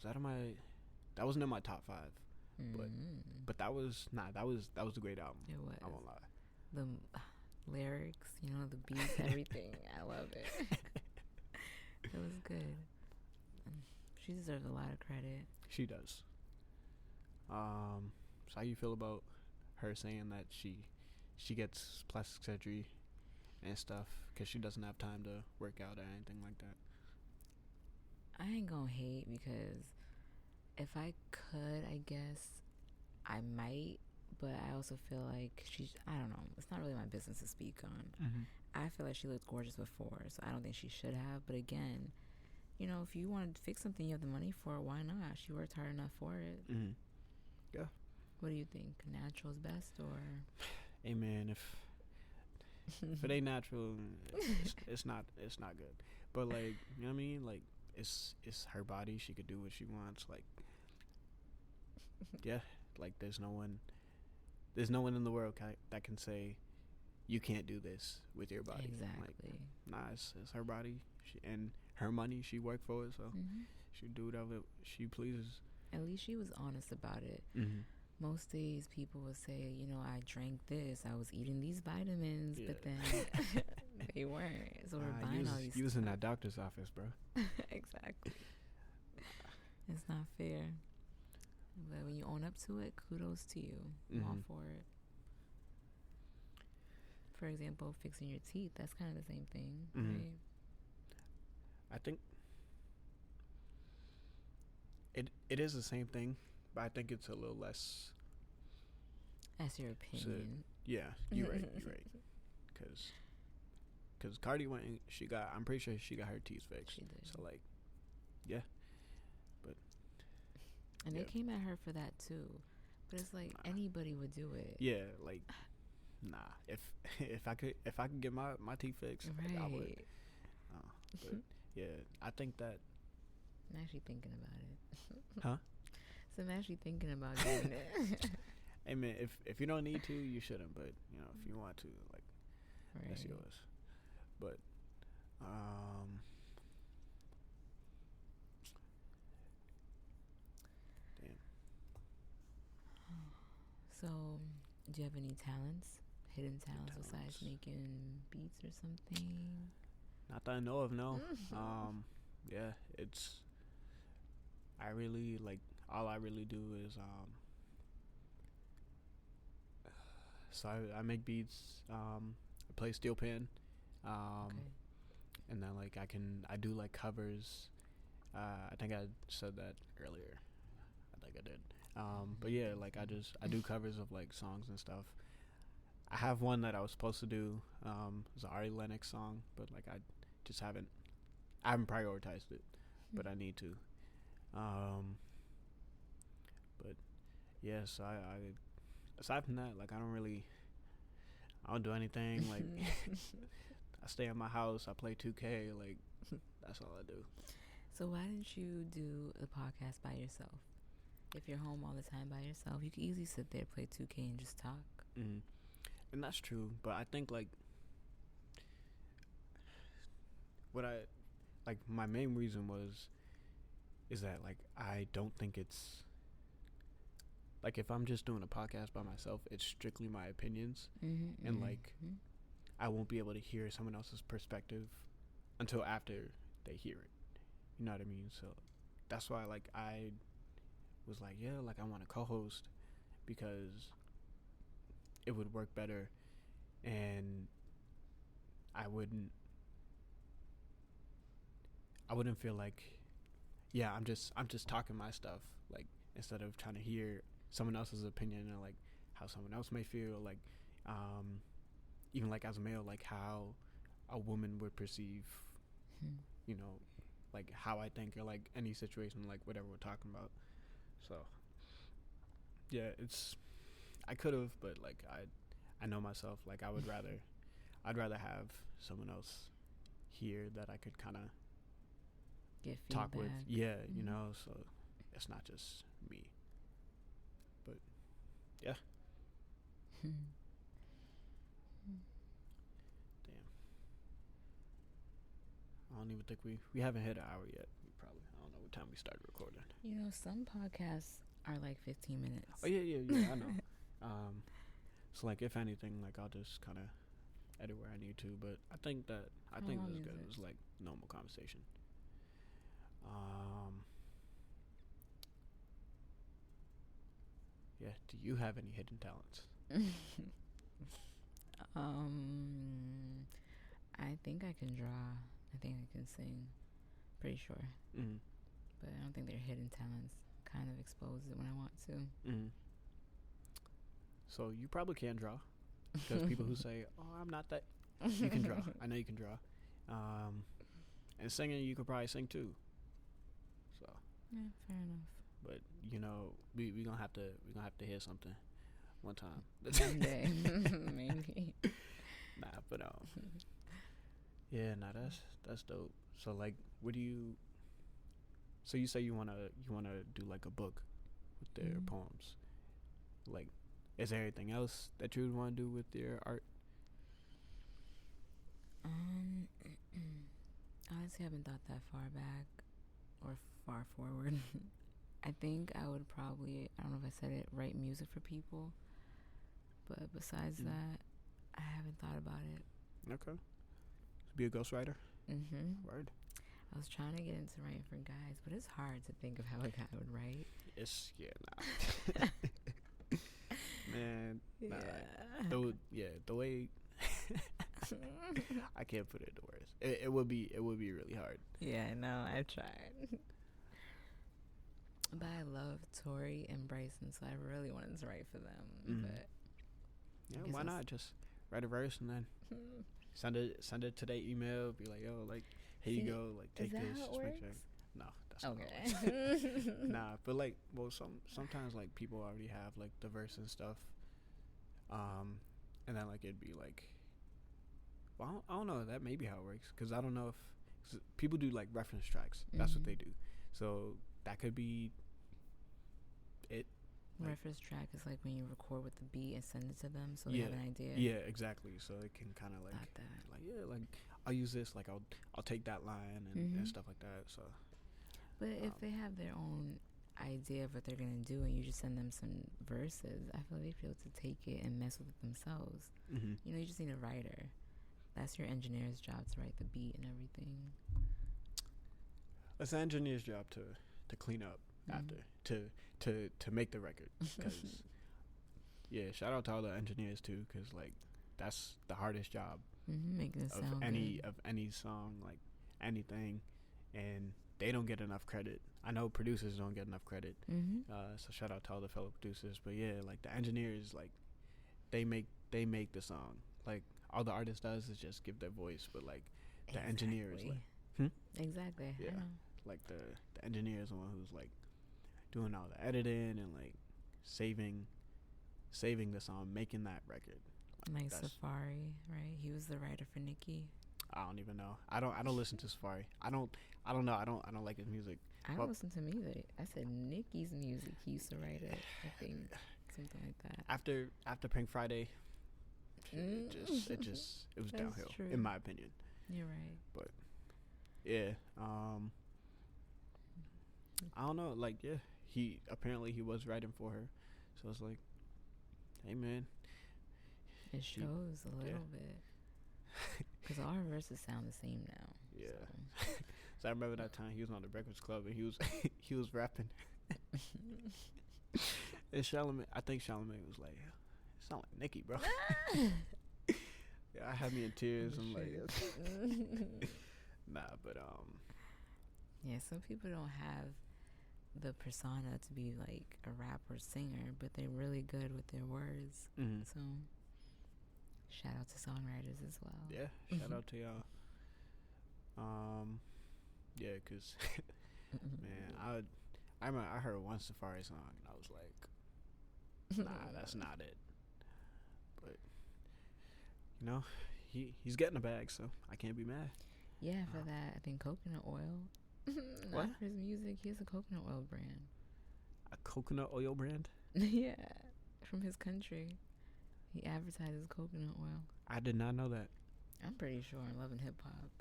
that wasn't in my top 5. But that was a great album. It was. I won't lie. The lyrics, you know, the beats, everything. I love it. It was good. She deserves a lot of credit. She does. So how you feel about her saying that she gets plastic surgery and stuff because she doesn't have time to work out or anything like that? I ain't gonna hate, because if I could, I guess I might, but I also feel like I don't know, it's not really my business to speak on. I feel like she looked gorgeous before, so I don't think she should have. But again, you know, if you wanted to fix something, you have the money for it, why not? She worked hard enough for it. Yeah. What do you think? Natural's best, or? Hey man, if it ain't natural, it's not good. But like, you know what I mean? Like, it's her body. She could do what she wants. Like, yeah. Like, there's no one in the world that can say you can't do this with your body. Exactly. Like, nah, it's her body and her money. She worked for it, so she do whatever she pleases. At least she was honest about it. Most days people would say, you know, I drank this, I was eating these vitamins, but then they weren't. So we're buying all these. You was in that doctor's office, bro. Exactly. It's not fair. But when you own up to it, kudos to you. I'm all for it. For example, fixing your teeth, that's kind of the same thing, right? I think it is the same thing, but I think it's a little less. That's your opinion. Yeah, you're right. Because Cardi went and I'm pretty sure she got her teeth fixed. She did. So, like, yeah. But. And they came at her for that too. But it's like, anybody would do it. Yeah, like, nah. If I could get my teeth fixed, right. I would. But yeah, I think that. I'm actually thinking about it. Huh? So I'm actually thinking about doing it. Hey man, if you don't need to, you shouldn't. But you know, if you want to, like, that's yours. But damn. So, do you have any talents? Hidden talents besides making beats or something? Not that I know of, no. Yeah, it's. I really like. All I really do is So I make beats. I play steel pan. And then like I do like covers. I think I said that earlier. I think I did. But yeah, like I do covers of like songs and stuff. I have one that I was supposed to do. It's an Ari Lennox song, but like I haven't prioritized it, but I need to. But yeah, so I aside from that, like I don't do anything. Like I stay at my house, I play 2K, like that's all I do. So why didn't you do the podcast by yourself? If you're home all the time by yourself, you could easily sit there, play 2K, and just talk. And that's true, but I think like my main reason is that like I don't think it's like if I'm just doing a podcast by myself, it's strictly my opinions, and like I won't be able to hear someone else's perspective until after they hear it. You know what I mean? So that's why like I was like, yeah, like I want to co-host because it would work better, and I wouldn't feel like, yeah, I'm just talking my stuff, like instead of trying to hear someone else's opinion and like how someone else may feel, like even like as a male, like how a woman would perceive, you know, like how I think or like any situation, like whatever we're talking about. So yeah, it's I could have, but like I know myself. Like I'd rather have someone else here that I could kind of Get talk feedback. with. Yeah, you know, so it's not just me. But yeah, damn. I don't even think we haven't hit an hour yet. We probably I don't know what time we started recording. You know, some podcasts are like 15 minutes. Oh yeah, I know. So like if anything, like I'll just kind of edit where I need to. But I think it How was long good. is It was like normal conversation. Yeah. Do you have any hidden talents? I think I can draw. I think I can sing. Pretty sure. Mm-hmm. But I don't think they're hidden talents. Kind of expose it when I want to. Mm-hmm. So you probably can draw. Because people who say, "Oh, I'm not that," you can draw. I know you can draw. And singing, you could probably sing too. So. Yeah, fair enough. But we gonna have to hear something one time. One day, maybe. Nah, but yeah, nah, that's dope. So like, what do you? So you say you wanna do like a book with their poems. Like, is there anything else that you would want to do with your art? Honestly, I haven't thought that far back or far forward. I think I would probably, I don't know if I said it, write music for people. But besides that, I haven't thought about it. Okay. Be a ghostwriter? Word. I was trying to get into writing for guys, but it's hard to think of how a guy would write. It's, Man. Nah. The way... I can't put it into words. It would be really hard. Yeah, no, I've tried. But I love Tori and Bryson, so I really wanted to write for them. But yeah, why not just write a verse and then send it to their email? Be like, yo, like here you go, like take this. Is that how it works? No, that's not how it works. Nah, but like, well, sometimes like people already have like the verse and stuff, and then like it'd be like, well, I don't know. That may be how it works because I don't know if 'cause people do like reference tracks. That's what they do. So that could be it. Like, reference track is like when you record with the beat and send it to them, so they have an idea. Yeah, exactly. So it can kind of like like I'll use this. Like I'll take that line and stuff like that. So. But if they have their own idea of what they're gonna do, and you just send them some verses, I feel they'd be able to take it and mess with it themselves. You know, you just need a writer. That's your engineer's job to write the beat and everything. It's the engineer's job to clean up after to make the record. Cause yeah, shout out to all the engineers too, cause like that's the hardest job making it sound of any song, like anything, and they don't get enough credit. I know producers don't get enough credit. So shout out to all the fellow producers. But yeah, like the engineers, like they make the song. Like all the artist does is just give their voice, but like the engineer is like exactly. Yeah, like the engineer is the one who's like doing all the editing and like saving the song, making that record. Like Safari, right? He was the writer for Nicki. I don't even know. I don't listen to Safari. I don't know. I don't like his music. I don't listen to music. I said Nicki's music. He used to write it. I think something like that. After Pink Friday, it was downhill. True. In my opinion. You're right. But yeah, I don't know. Like he was writing for her, so it's like, hey man. It shows a little bit. Because all her verses sound the same now. Yeah. So I remember that time he was on the Breakfast Club and he was rapping. And Charlamagne, I think Charlamagne was like, "It sound like Nicki, bro." Yeah, I had me in tears. I'm like, nah, but yeah, some people don't have the persona to be like a rapper singer, but they're really good with their words. So Shout out to songwriters as well. Yeah, shout out to y'all. Yeah, cause man, I remember I heard one Safari song and I was like, nah, that's not it. But you know, he's getting a bag, so I can't be mad. Yeah, for that, I think coconut oil. What? Not for his music. He has a coconut oil brand. A coconut oil brand? Yeah, from his country. He advertises coconut oil. I did not know that. I'm pretty sure in Love and Hip Hop.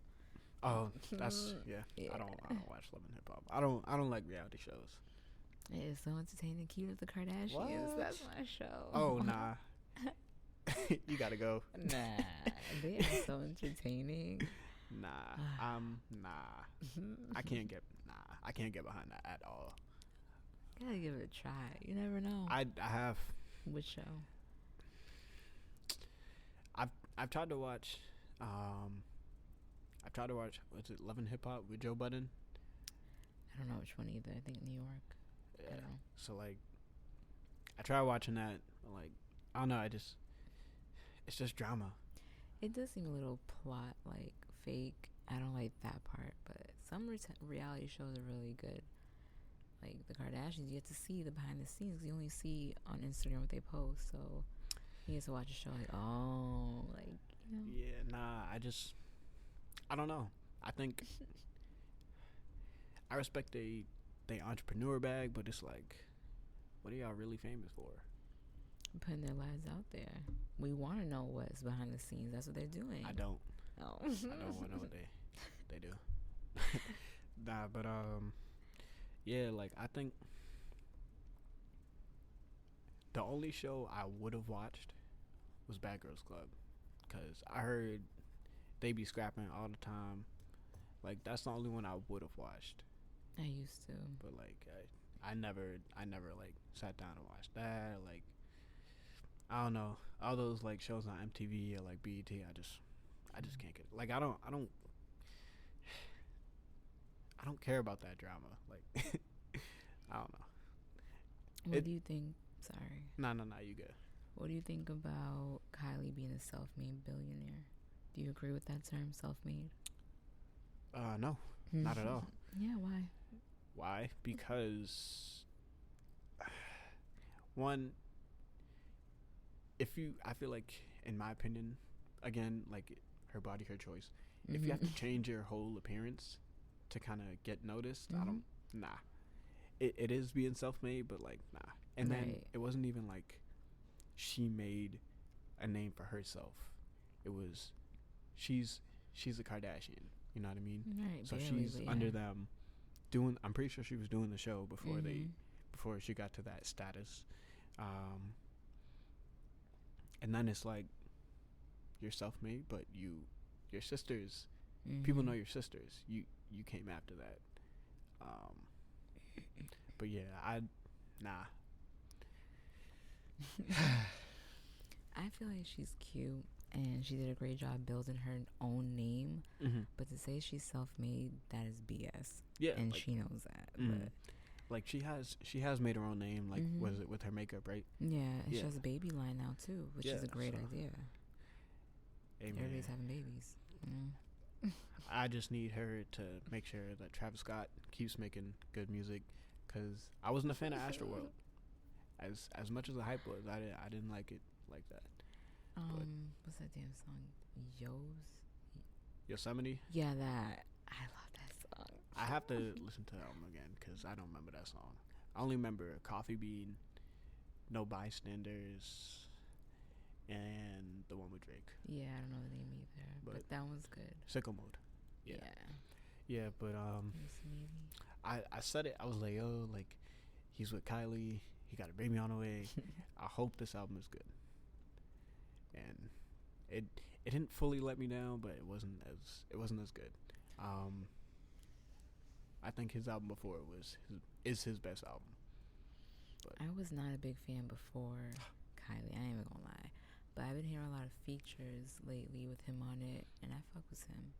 Oh, that's yeah. I don't watch Love and Hip Hop. I don't like reality shows. It is so entertaining. Kyra the Kardashians. What? That's my show. Oh nah. You gotta go. Nah, they are so entertaining. Nah. I can't get behind that at all. Gotta give it a try. You never know. I have. Which show? I've tried to watch. What's it? Love and Hip Hop with Joe Budden. I don't know which one either. I think New York. Yeah. I don't know. So like, I tried watching that. Like, I don't know. It's just drama. It does seem a little plot like fake. I don't like that part, but some reality shows are really good. Like the Kardashians, you get to see the behind the scenes. You only see on Instagram what they post, so you get to watch a show like, oh, like, you know. Yeah, nah. I don't know. I think I respect they entrepreneur bag, but it's like, what are y'all really famous for? Putting their lives out there. We want to know what's behind the scenes. That's what they're doing. I don't. Oh. I don't want to know what they do. Nah, but yeah, like I think the only show I would have watched was Bad Girls Club, cause I heard they be scrapping all the time. Like that's the only one I would have watched. I used to, but like I never like sat down and watched that. Like I don't know, all those like shows on MTV or like BET. I just can't get it. Like I don't care about that drama. Like I don't know. What do you think? Sorry. No, you good. What do you think about Kylie being a self-made billionaire? Do you agree with that term, self-made? No, not at all. Yeah, why? Why? Because one, I feel like, in my opinion, again, like her body, her choice. If you have to change your whole appearance to kind of get noticed, nah. It is being self-made, but like, nah. And then it wasn't even like she made a name for herself. It was, she's a Kardashian. You know what I mean? Right. So barely, she's under them doing, I'm pretty sure she was doing the show before before she got to that status. And then it's like, you're self-made, but your sisters, people know your sisters. You came after that. But yeah, nah. I feel like she's cute and she did a great job building her own name. But to say she's self-made, that is BS. Yeah, and like, she knows that. But like she has made her own name. Like was it with her makeup, right? Yeah, and she has a baby line now too, which is a great idea. Amen. Everybody's having babies. I just need her to make sure that Travis Scott keeps making good music, because I wasn't a fan of Astroworld. As much as the hype was, I didn't like it like that. What's that damn song? Yosemite? Yeah, that. I love that song. I have to listen to the album again because I don't remember that song. I only remember Coffee Bean, No Bystanders, and the one with Drake. Yeah, I don't know the name either, but that one's good. Sicko Mode. Yeah, but I said it. I was like, oh, like he's with Kylie. He got a baby on the way. I hope this album is good. And it didn't fully let me down, but it wasn't as good. I think his album before is his best album. But I was not a big fan before Kylie. I ain't even gonna lie, but I've been hearing a lot of features lately with him on it, and I fuck with him.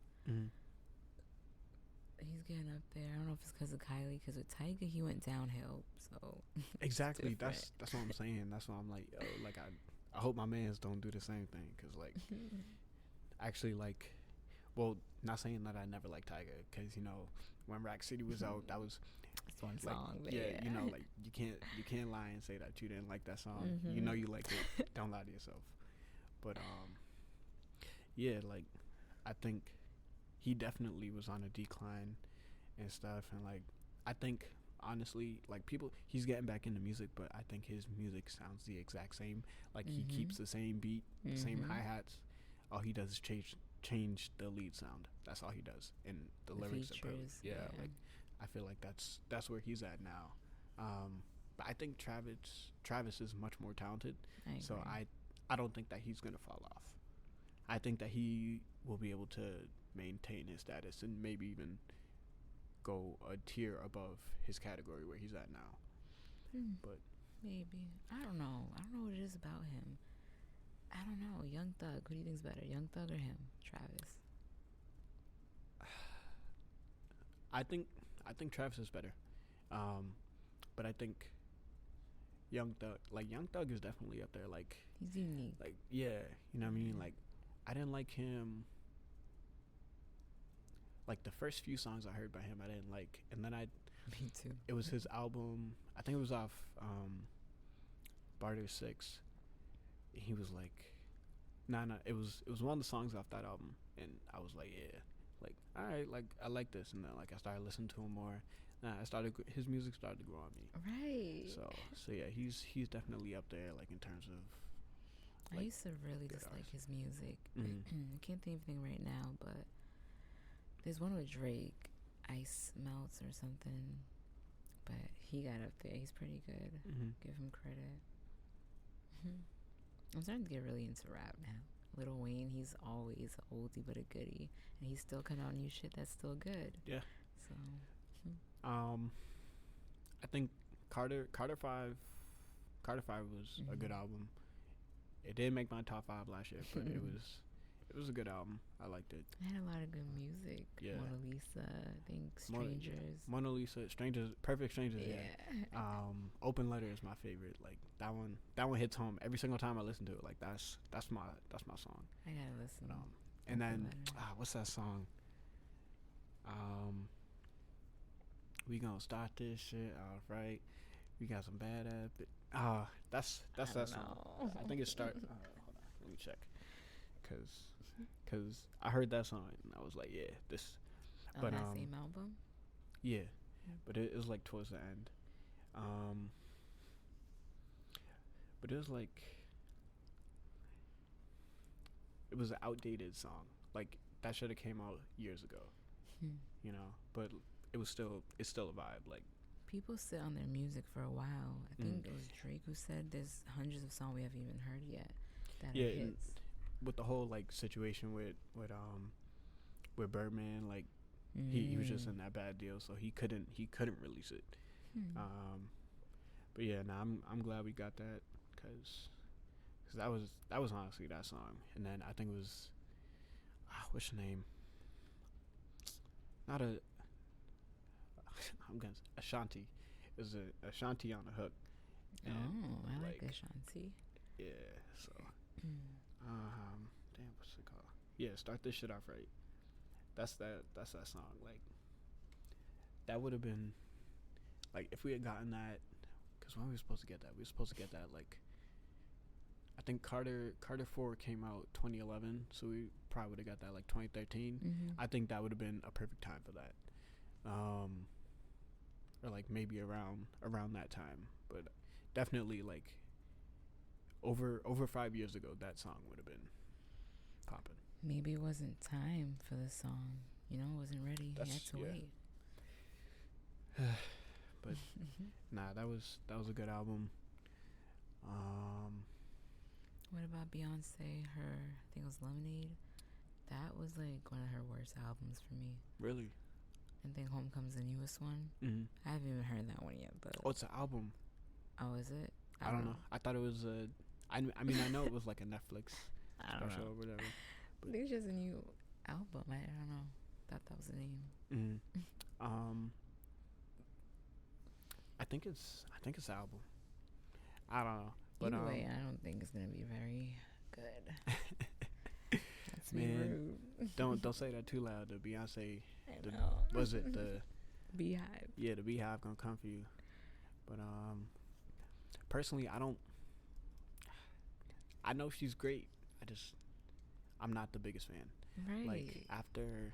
He's getting up there. I don't know if it's because of Kylie, because with Tyga he went downhill. So exactly, that's what I'm saying. That's why I'm like, yo, like I hope my mans don't do the same thing, cause like actually like, well, not saying that I never liked Tyga, cause you know when Rack City was out, that was It's one like song, but yeah, you know like you can't lie and say that you didn't like that song. You know you liked it. Don't lie to yourself. But yeah, like I think he definitely was on a decline and stuff, and like I think honestly like people he's getting back into music, but I think his music sounds the exact same. Like he keeps the same beat, the same hi-hats. All he does is change the lead sound. That's all he does, and the lyrics are perfect. Yeah, like I feel like that's where he's at now. But I think Travis is much more talented, so I don't think that he's gonna fall off. I think that he will be able to maintain his status and maybe even go a tier above his category where he's at now. But maybe I don't know. I don't know what it is about him. I don't know. Young Thug. Who do you think's better, Young Thug or him, Travis? I think Travis is better, but I think Young Thug is definitely up there. Like he's unique. Like yeah, you know what I mean. Like I didn't like him. Like the first few songs I heard by him, I didn't like, and then Me too. It was his album. I think it was off Barter 6. He was like, nah. It was one of the songs off that album, and I was like, yeah, like all right, like I like this, and then like I started listening to him more. His music started to grow on me. Right. So yeah, he's definitely up there, like in terms of. Like, I used to really dislike his music. I can't think of anything right now, but there's one with Drake, Ice Melts or something. But he got up there. He's pretty good. Give him credit. I'm starting to get really into rap now. Lil Wayne, he's always an oldie but a goodie, and he's still coming out new shit that's still good. Yeah. So. I think Carter 5 was a good album. It didn't make my top 5 last year, but it was a good album. I liked it. It had a lot of good music. Yeah. Mona Lisa, I think Strangers. Mona Lisa, Perfect Strangers. Yeah. Open Letter is my favorite. Like that one hits home every single time I listen to it. Like that's my song. I gotta listen. And then what's that song? We gonna start this shit off right. We got some bad app. That's that song. I think it start. Hold on, let me check. Cause I heard that song and I was like, yeah, this. But that same album. Yeah, but it was like towards the end. But it was like it was an outdated song. Like that should have came out years ago. You know, but it's still a vibe. Like people sit on their music for a while. I think it was Drake who said there's hundreds of songs we haven't even heard yet that are hits. With the whole like situation with Birdman, like he was just in that bad deal, so he couldn't release it. But yeah, I'm glad we got that because that was honestly that song. And then I think it was what's her name? Not a I'm gonna Ashanti. It was a Ashanti on the hook. And I like Ashanti. Yeah, so damn, what's it called? Yeah, Start This Shit Off Right. That's that song. Like that would have been like if we had gotten that, because when were we supposed to get that? We were supposed to get that like I think Carter 4 came out 2011, so we probably would have got that like 2013. I think that would have been a perfect time for that. Or like maybe around that time, but definitely like over 5 years ago, that song would have been popping. Maybe it wasn't time for the song. You know, it wasn't ready. You had to wait. But nah, that was a good album. What about Beyonce? I think it was Lemonade. That was like one of her worst albums for me. Really? I think Homecome's the newest one. I haven't even heard that one yet. But it's an album. Oh, is it? I don't know. I thought it was a. I mean, I know it was like a Netflix special or whatever. But there's just a new album. I don't know. Thought that was the name. I think it's an album. I don't know. But either way, I don't think it's gonna be very good. That's man, rude. don't say that too loud. The Beyonce, I know. was it the Beehive? yeah, the Beehive gonna come for you. But personally, I know she's great. I'm not the biggest fan. Right. Like after,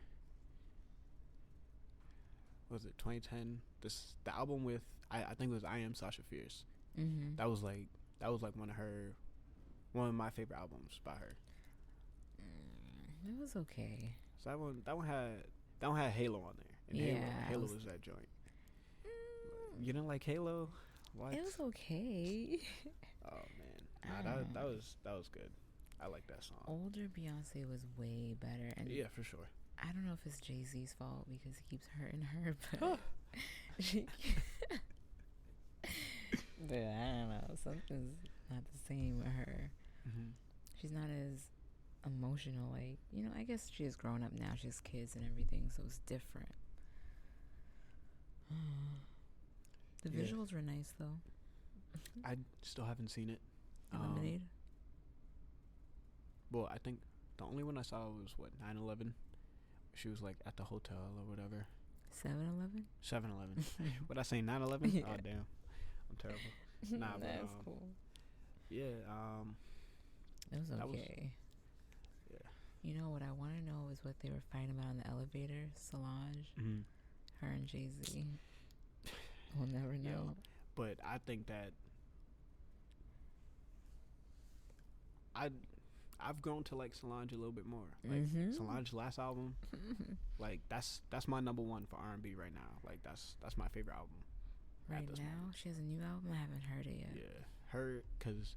was it 2010? The album with I think it was I Am Sasha Fierce. Mm-hmm. That was like one of my favorite albums by her. It was okay. So that one had Halo on there, and Yeah, Halo was that joint. You didn't like Halo? What? It was okay. Oh man, nah, that was good. I like that song. Older Beyonce was way better, and Yeah, for sure. I don't know if it's Jay-Z's fault because he keeps hurting her, but but I don't know. Something's not the same with her. Mm-hmm. She's not as emotional. Like, I guess she has grown up now. She has kids and everything, so it's different. The visuals were nice, though. I still haven't seen it. Lemonade? Well, I think the only one I saw was 9/11. She was like at the hotel or whatever. 7-Eleven? 7-Eleven. What I say, 9/11? Yeah. Oh damn, I'm terrible. Nah, but That's cool. yeah. It was that was- okay. Yeah. What I want to know is what they were fighting about in the elevator. Solange, Mm-hmm. her and Jay-Z. We'll never know. But I think that I've grown to like Solange a little bit more. Like Solange's last album, like that's my number one for R&B right now. Like that's my favorite album. Right now, moment. She has a new album. I haven't heard it yet. Yeah, her because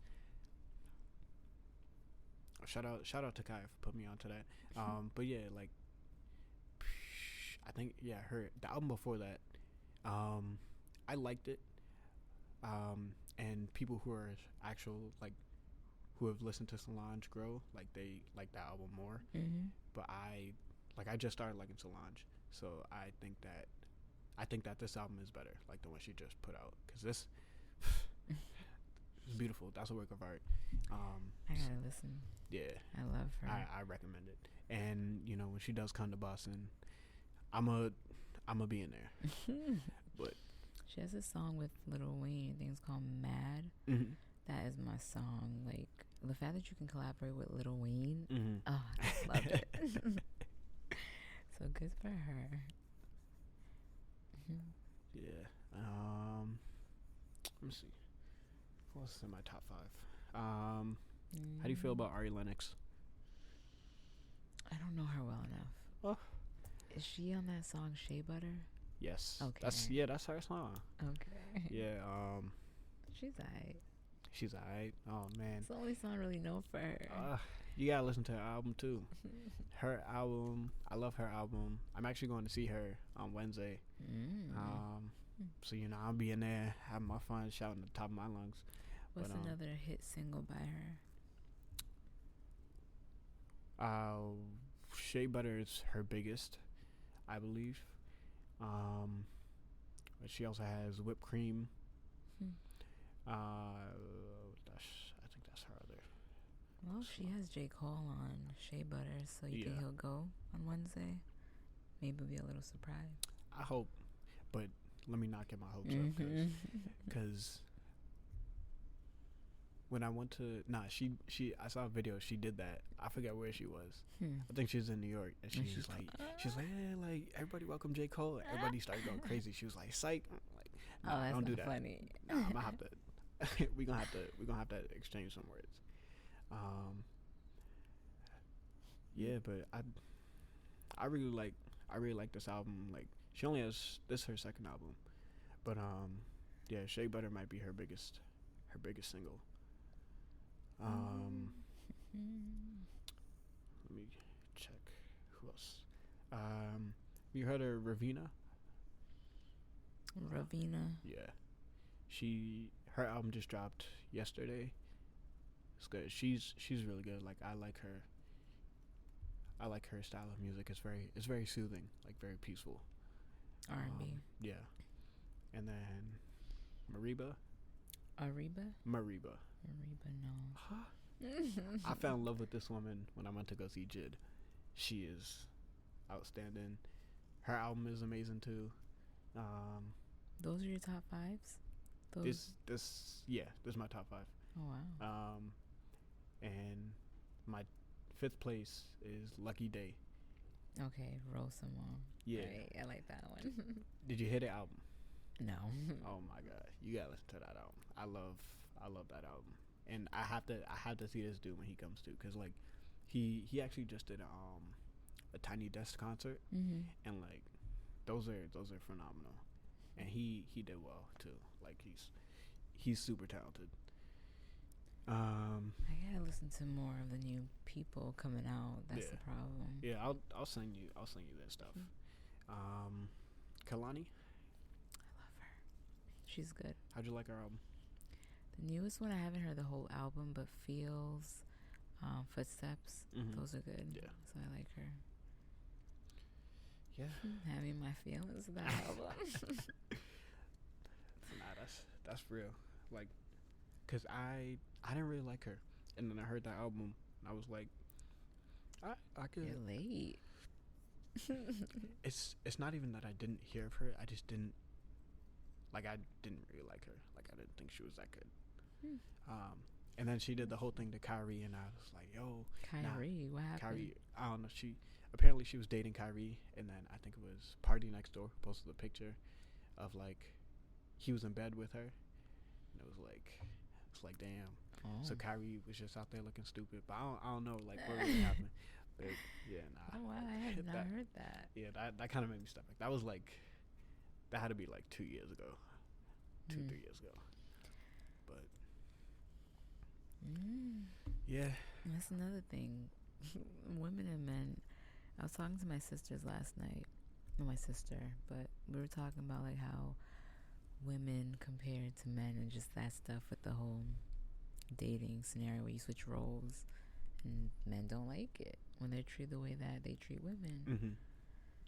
shout out to Kyra for putting me onto that. But yeah, like I think the album before that, I liked it. And people who are who have listened to Solange grow, like they like that album more. Mm-hmm. But I just started liking Solange, so I think that this album is better, like the one she just put out, because this is beautiful. That's a work of art. I gotta listen. Yeah, I love her. I recommend it. And when she does come to Boston, I'ma be in there. But she has a song with Lil Wayne. I think it's called Mad. mm-hmm. That is my song. Like, the fact that you can collaborate with Lil Wayne, mm-hmm. oh, I just love it. So good for her. Mm-hmm. Yeah. Let me see. What's in my top 5? How do you feel about Ari Lennox? I don't know her well enough. Oh. Is she on that song Shea Butter? Yes. Okay. That's her song. Okay. Yeah. She's alright. She's alright. Oh man. It's the only song I really know for her. You gotta listen to her album too. Her album, I love her album. I'm actually going to see her on Wednesday. So I'll be in there having my fun, shouting at the top of my lungs. What's another hit single by her? Shea Butter is her biggest, I believe. But she also has Whipped Cream. I think that's her other. Well, she has J. Cole on Shea Butter, so you think he'll go on Wednesday? Maybe it'll be a little surprise. I hope, but let me not get my hopes up, because when I went to I saw a video. She did that. I forget where she was. I think she was in New York, and she's like, hey, like everybody welcome J. Cole. Everybody started going crazy. She was like, psych. I'm like, nah, that's don't do not that. Funny. Nah, I'm gonna have to. we're gonna have to exchange some words. Yeah, but I really like this album. Like, she only has this her second album, but yeah, Shea Butter might be her biggest single. Let me check who else. You heard of Ravina? Ravina. Yeah, her album just dropped yesterday. It's good. She's really good. Like, I like her style of music. It's very soothing, like very peaceful. R&B. Yeah. And then Mariba. Ariba? Mariba. Ariba, no. Huh? I fell in love with this woman when I went to go see Jid. She is outstanding. Her album is amazing too. Those are your top fives? This is my top five. Oh, wow. And my fifth place is Lucky Day. Okay, Rosamond. Yeah, right, I like that one. Did you hear the album? No. Oh my god, you gotta listen to that album. I love that album, and I have to see this dude when he comes through, cause like he actually just did a Tiny Desk concert, and like those are phenomenal, and he did well too. Like he's super talented. I gotta listen to more of the new people coming out. That's the problem. Yeah, I'll send you that stuff. Kalani, I love her. She's good. how'd you like her album? The newest one, I haven't heard the whole album, but Feels, Footsteps, those are good. Yeah. So I like her. Yeah. Having my feelings about that album. Nah, that's real. Like, cause I didn't really like her, and then I heard that album, and I was like, I could. You're late. It's not even that I didn't hear of her. I just didn't really like her. Like I didn't think she was that good. And then she did the whole thing to Kyrie, and I was like, yo, Kyrie, what happened? Kyrie, I don't know. Apparently she was dating Kyrie, and then I think it was Party Next Door posted a picture of like he was in bed with her, and it's like damn. Oh. So Kyrie was just out there looking stupid, but I don't know like what really happened. But yeah, nah. Oh wow, I had not heard that. Yeah, that kind of made me step back. That had to be like 2 years ago, 3 years ago. But yeah, that's another thing. Women and men. I was talking to my sisters last night. Not my sister, but we were talking about like how women compared to men and just that stuff with the whole dating scenario where you switch roles, and men don't like it when they're treated the way that they treat women.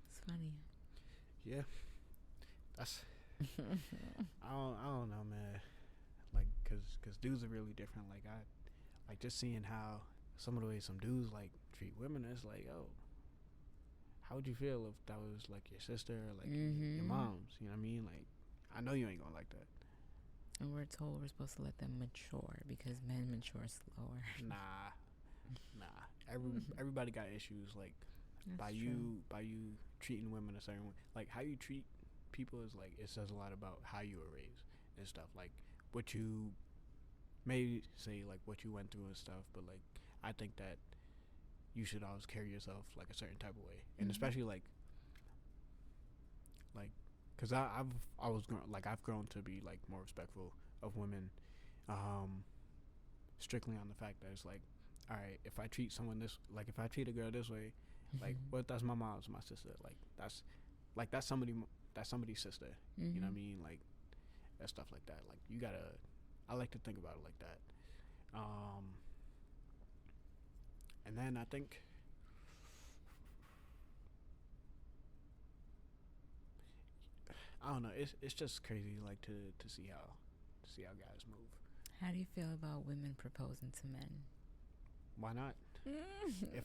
It's funny. Yeah, that's I don't know, man. Like, cause dudes are really different. Like like just seeing how some of the ways some dudes like treat women is like, oh, how would you feel if that was like your sister or like your mom's? You know what I mean? Like, I know you ain't gonna like that. And we're told we're supposed to let them mature because men mature slower. Nah. Everybody got issues. Like, That's you treating women a certain way. Like, how you treat people is like, it says a lot about how you were raised and stuff. Like, what you may say, like what you went through and stuff. But like, I think that you should always carry yourself like a certain type of way, and especially like, cause I've grown to be like more respectful of women, strictly on the fact that it's like, all right, if I treat a girl this way, like, what, that's my mom's, my sister, that's somebody's sister, you know what I mean, like, that stuff like that, like, I like to think about it like that, and then I think, I don't know, it's just crazy, like, to see how guys move. How do you feel about women proposing to men? Why not? If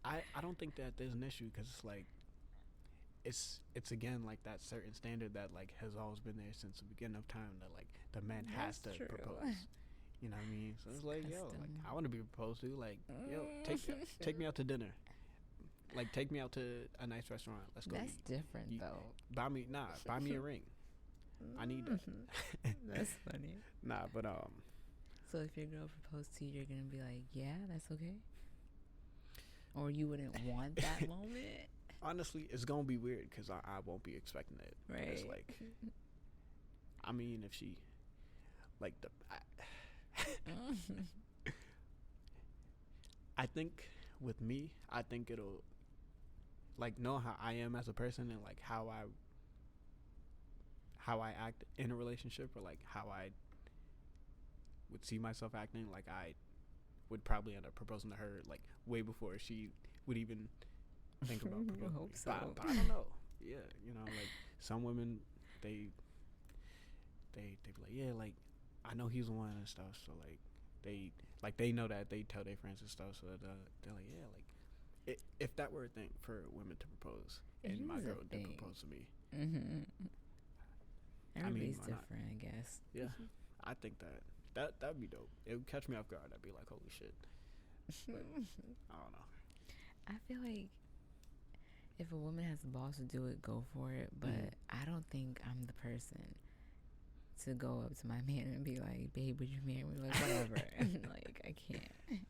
I don't think that there's an issue, because it's like, it's again like that certain standard that like has always been there since the beginning of time, that like the man has to propose. You know what I mean? So it's like, yo, like, I want to be proposed to. Like, yo, take me out to dinner. Like, take me out to a nice restaurant. Let's go. That's different though. Buy me a ring. I need that. That's funny. Nah, but So if your girl proposed to you, you're gonna be like, yeah, that's okay? Or you wouldn't want that moment? Honestly, it's gonna be weird because I won't be expecting it. Right. It's like, I mean, if she, like, I think with me, I think it'll, like, know how I am as a person and like how I act in a relationship, or like how I would see myself acting. Like, I would probably end up proposing to her like way before she would even think about proposing. I hope so. But I don't know. Yeah, you know, like, some women, they they be like, yeah, like I know he's the one and stuff. So they know that they tell their friends and stuff. So they're like, yeah, like if that were a thing for women to propose and my girl did propose to me. Mm-hmm. Everybody's why not? different, I guess. Yeah, I think that'd be dope. It would catch me off guard. I'd be like, holy shit. But I don't know. I feel like if a woman has the balls to do it, go for it. But I don't think I'm the person to go up to my man and be like, babe, would you marry me? Like, whatever. Like, I can't.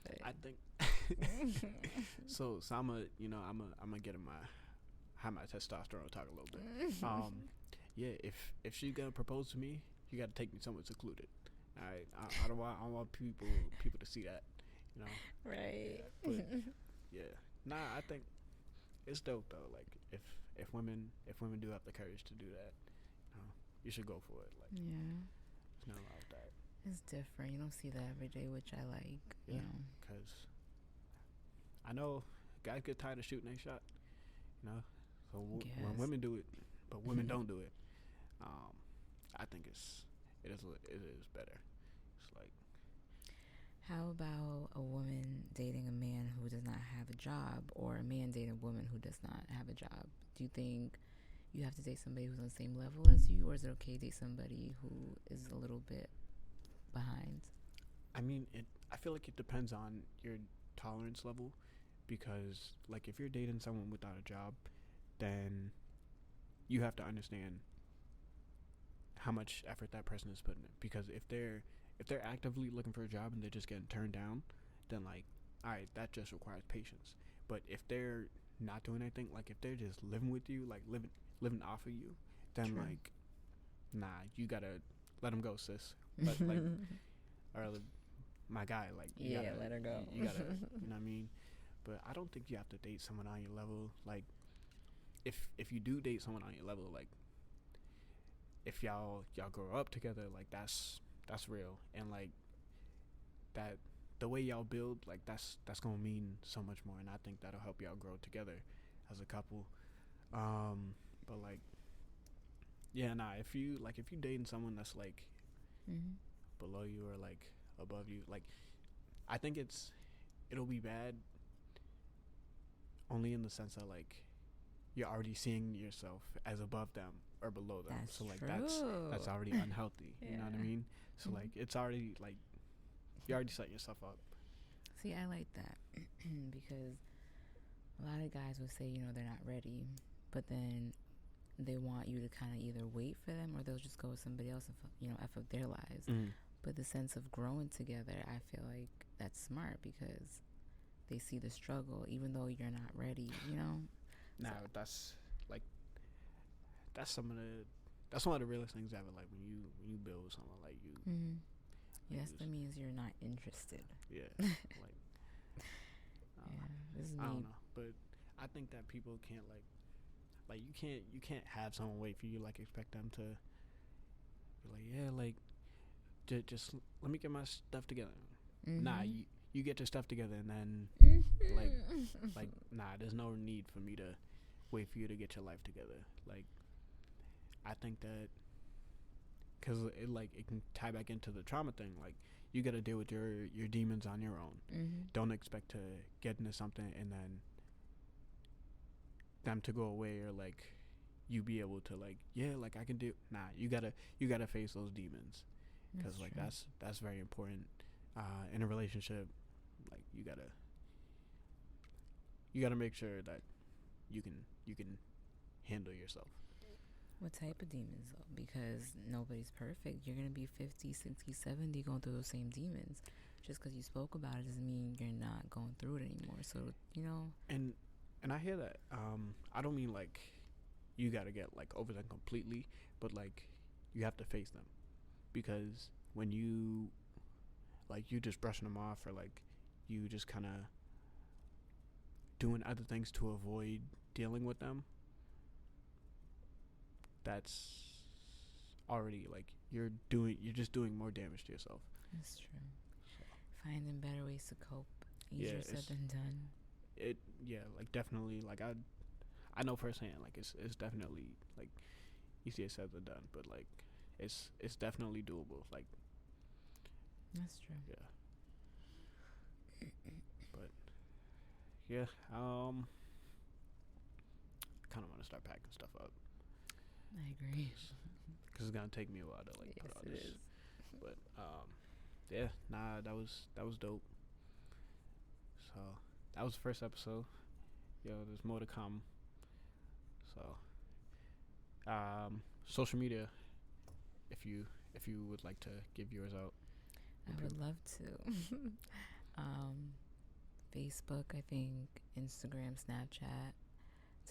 But I think so I'm gonna get in my testosterone talk a little bit. Yeah, if she's gonna propose to me, you gotta take me somewhere secluded. All right, I don't want people to see that, you know. right. But yeah, I think it's dope though. Like if women do have the courage to do that, you should go for it. Like, yeah, there's nothing wrong with that. it's different. You don't see that every day, which I like. Yeah, You know, because I know guys get tired of shooting their shot. You know, so when women do it, but women don't do it, I think it is better. It's like, how about a woman dating a man who does not have a job, or a man dating a woman who does not have a job? Do you think you have to date somebody who's on the same level as you, or is it okay to date somebody who is a little bit behind? I mean, I feel like it depends on your tolerance level, because like if you're dating someone without a job, then you have to understand how much effort that person is putting in. Because if they're actively looking for a job and they're just getting turned down, then like, all right, that just requires patience. But if they're not doing anything, like if they're just living with you, like living off of you, then True. like, nah, you gotta let them go, sis. Like, or my guy, like, you gotta, let her go. You gotta, you know what I mean? But I don't think you have to date someone on your level. Like, if you do date someone on your level, like, if y'all grow up together, like that's real, and like that the way y'all build, like that's gonna mean so much more, and I think that'll help y'all grow together as a couple. But like, yeah, if you dating someone that's like below you or like above you, like I think it'll be bad only in the sense that like you're already seeing yourself as above them or below them. That's so like true. that's already unhealthy. Yeah. You know what I mean? So like it's already like you already set yourself up. See, I like that because a lot of guys would say, they're not ready, but then they want you to kind of either wait for them or they'll just go with somebody else and F up their lives. But the sense of growing together, I feel like that's smart because they see the struggle even though you're not ready, Now So- that's one of the realest things ever. Like when you build with someone, like you. Yes, that means you're not interested. Yeah. Like. This is I me. don't know, but I think that people can't like you can't have someone wait for you, like expect them to be like, yeah, like just let me get my stuff together. Nah, you get your stuff together and then like nah, there's no need for me to wait for you to get your life together. Like I think that because it can tie back into the trauma thing. Like you got to deal with your demons on your own. Don't expect to get into something and then them to go away, or like you be able to like, yeah, like I can do. Nah, you gotta face those demons, because like true. that's very important in a relationship. Like you gotta make sure that you can handle yourself. What type of demons though? Because nobody's perfect. You're gonna be 50, 60, 70 going through those same demons. Just because you spoke about it doesn't mean you're not going through it anymore. So And I hear that. I don't mean like you gotta get like over them completely, but like you have to face them, because when you just brushing them off, or like you just kind of doing other things to avoid dealing with them, that's already like you're just doing more damage to yourself. that's true. Finding better ways to cope. Easier said than done. Like definitely, like I know firsthand, like it's definitely like easier said than done, but like it's definitely doable. Like That's true. yeah, but yeah, kind of want to start packing stuff up I agree. because it's gonna take me a while to like Yes, put all it this. is. But yeah, nah, that was dope. So that was the first episode. Yo, there's more to come. So social media, if you would like to give yours out. I would love to. Facebook, I think, Instagram, Snapchat,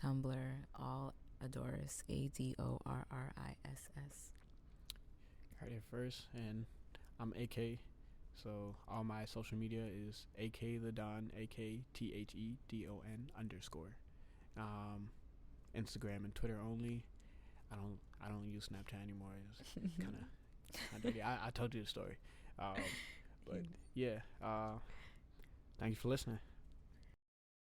Tumblr, all Adorris, ADORRISS. Heard it first, and I'm AK. So all my social media is AK the Don, AKTHEDON _ Instagram and Twitter only. I don't use Snapchat anymore. It's kind of dirty. I told you the story. But yeah, thank you for listening.